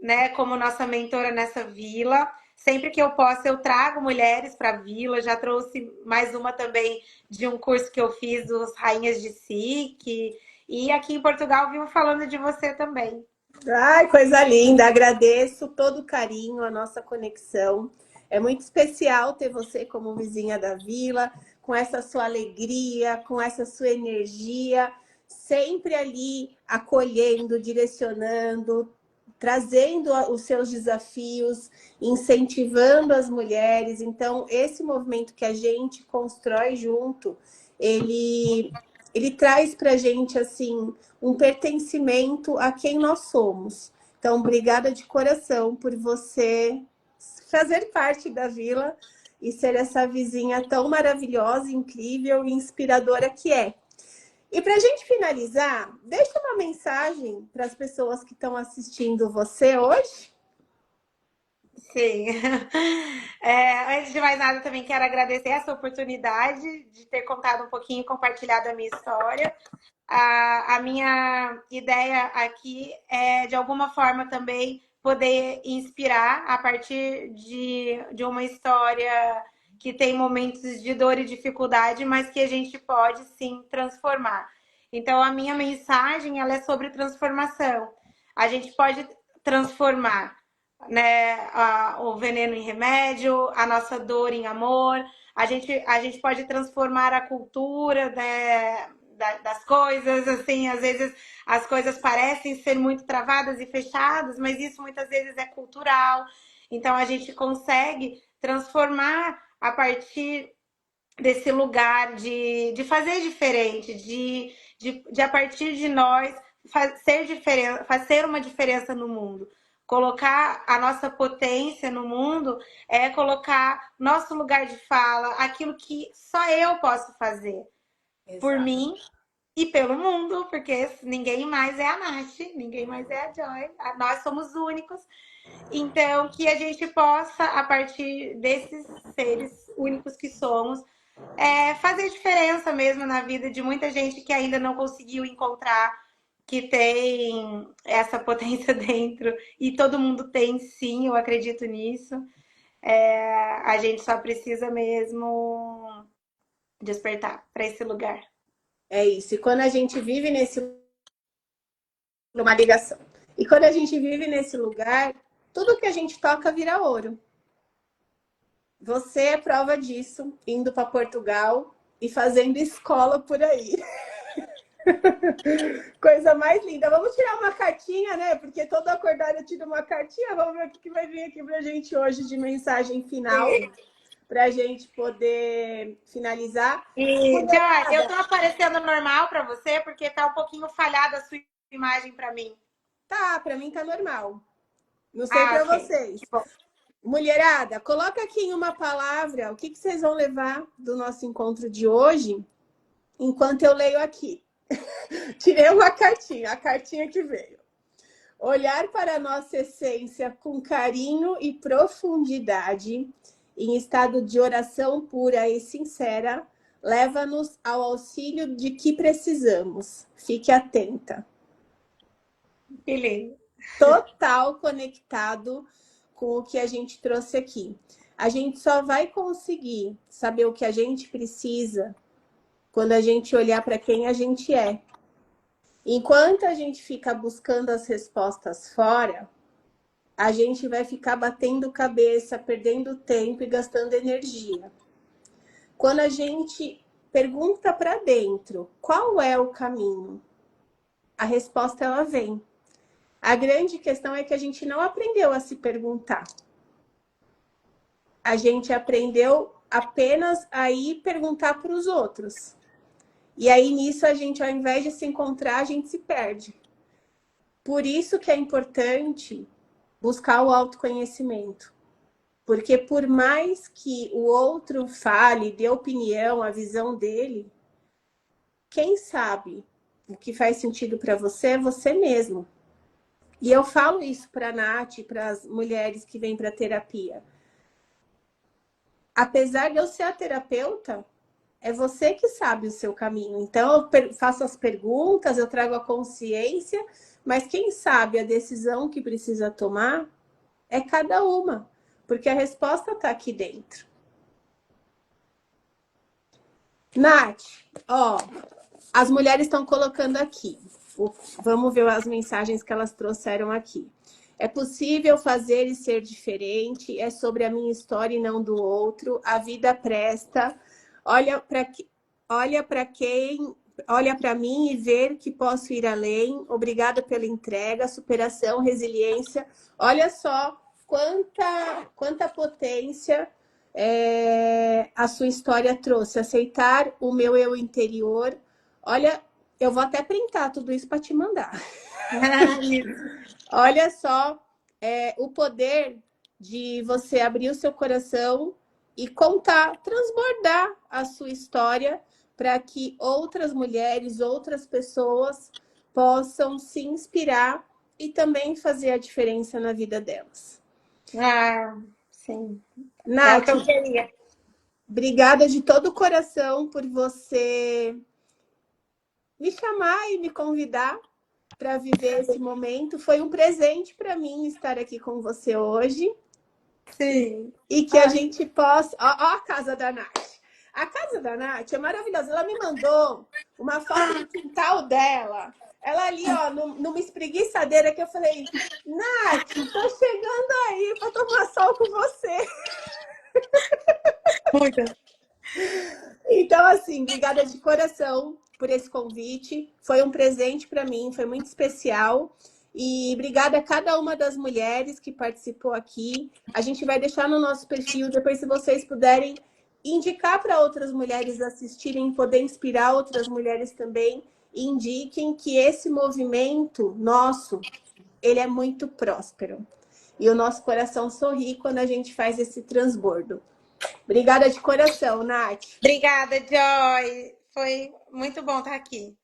né, como nossa mentora nessa vila. Sempre que eu posso, eu trago mulheres para a vila. Já trouxe mais uma também de um curso que eu fiz dos Rainhas de SIC. E aqui em Portugal vivo falando de você também. Ai, coisa linda. Agradeço todo o carinho, a nossa conexão. É muito especial ter você como vizinha da vila, com essa sua alegria, com essa sua energia, sempre ali acolhendo, direcionando, trazendo os seus desafios, incentivando as mulheres. Então, esse movimento que a gente constrói junto, ele traz para a gente assim um pertencimento a quem nós somos. Então, obrigada de coração por você fazer parte da vila e ser essa vizinha tão maravilhosa, incrível e inspiradora que é. E para a gente finalizar, deixa uma mensagem para as pessoas que estão assistindo você hoje. Sim. Antes de mais nada, eu também quero agradecer essa oportunidade de ter contado um pouquinho, compartilhado a minha história. A minha ideia aqui é, de alguma forma, também poder inspirar a partir de uma história que tem momentos de dor e dificuldade, mas que a gente pode sim transformar. Então, a minha mensagem ela é sobre transformação. A gente pode transformar né, o veneno em remédio, a nossa dor em amor. A gente pode transformar a cultura, né, das coisas, assim, às vezes as coisas parecem ser muito travadas e fechadas, mas isso muitas vezes é cultural. Então a gente consegue transformar a partir desse lugar de fazer diferente, de a partir de nós fazer uma diferença no mundo. Colocar a nossa potência no mundo é colocar nosso lugar de fala, aquilo que só eu posso fazer por Exato. mim e pelo mundo, porque ninguém mais é a Nath, ninguém mais é a Joy, nós somos únicos. Então, que a gente possa, a partir desses seres únicos que somos, fazer diferença mesmo na vida de muita gente que ainda não conseguiu encontrar que tem essa potência dentro. E todo mundo tem, sim, eu acredito nisso. A gente só precisa mesmo despertar para esse lugar. É isso. E quando a gente vive nesse uma ligação. E quando a gente vive nesse lugar, tudo que a gente toca vira ouro. Você é prova disso, indo para Portugal e fazendo escola por aí. Coisa mais linda. Vamos tirar uma cartinha, né? Porque todo acordado eu tiro uma cartinha. Vamos ver o que vai vir aqui pra gente hoje de mensagem final, pra gente poder finalizar. E, Joy, eu Mulherada, tô aparecendo normal para você porque tá um pouquinho falhada a sua imagem para mim. tá, pra mim tá normal. Não sei Ah, pra ok. vocês. Que bom. Mulherada, coloca aqui em uma palavra o que vocês vão levar do nosso encontro de hoje, enquanto eu leio aqui. Tirei uma cartinha, a cartinha que veio. Olhar para a nossa essência com carinho e profundidade, em estado de oração pura e sincera, leva-nos ao auxílio de que precisamos. Fique atenta. Que lindo. Total conectado com o que a gente trouxe aqui. A gente só vai conseguir saber o que a gente precisa quando a gente olhar para quem a gente é. Enquanto a gente fica buscando as respostas fora, a gente vai ficar batendo cabeça, perdendo tempo e gastando energia. Quando a gente pergunta para dentro qual é o caminho, a resposta ela vem. A grande questão é que a gente não aprendeu a se perguntar. A gente aprendeu apenas a ir perguntar para os outros. E aí, nisso, a gente, ao invés de se encontrar, a gente se perde. Por isso que é importante buscar o autoconhecimento. Porque por mais que o outro fale, dê opinião, a visão dele, quem sabe o que faz sentido para você é você mesmo. E eu falo isso para a Nath, para as mulheres que vêm para a terapia. Apesar de eu ser a terapeuta, é você que sabe o seu caminho. Então, eu faço as perguntas, eu trago a consciência, mas quem sabe a decisão que precisa tomar é cada uma, porque a resposta está aqui dentro. Nath, ó, as mulheres estão colocando aqui. Vamos ver as mensagens que elas trouxeram aqui. É possível fazer e ser diferente, é sobre a minha história e não do outro. A vida presta. Olha para quem, olha para mim e ver que posso ir além. Obrigada pela entrega, superação, resiliência. Olha só quanta potência a sua história trouxe. Aceitar o meu eu interior. Olha, eu vou até printar tudo isso para te mandar. Olha só o poder de você abrir o seu coração e contar, transbordar a sua história para que outras mulheres, outras pessoas possam se inspirar e também fazer a diferença na vida delas. Ah, sim. É o Nath, que eu queria. obrigada de todo o coração por você me chamar e me convidar para viver esse momento. Foi um presente para mim estar aqui com você hoje. Sim. E que a gente possa... Ó, a casa da Nath. A casa da Nath é maravilhosa. Ela me mandou uma foto do quintal dela. Ela ali, ó, numa espreguiçadeira que eu falei, Nath, tô chegando aí pra tomar sol com você. Muito. Então, assim, obrigada de coração por esse convite. Foi um presente para mim, foi muito especial. E obrigada a cada uma das mulheres que participou aqui. A gente vai deixar no nosso perfil, depois, se vocês puderem indicar para outras mulheres assistirem, poder inspirar outras mulheres também, indiquem que esse movimento nosso, ele é muito próspero. E o nosso coração sorri quando a gente faz esse transbordo. Obrigada de coração, Nath. Obrigada, Joy. Foi muito bom estar aqui.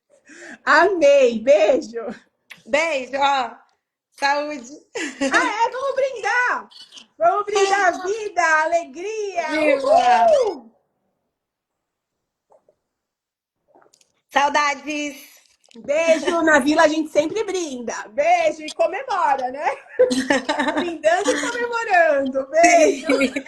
Amei, beijo. Beijo, ó. Saúde. Vamos brindar. Vamos brindar a vida, a alegria. Viva! Uhul! Saudades. Beijo. Na vila a gente sempre brinda. Beijo e comemora, né? Brindando e comemorando. Beijo. Sim.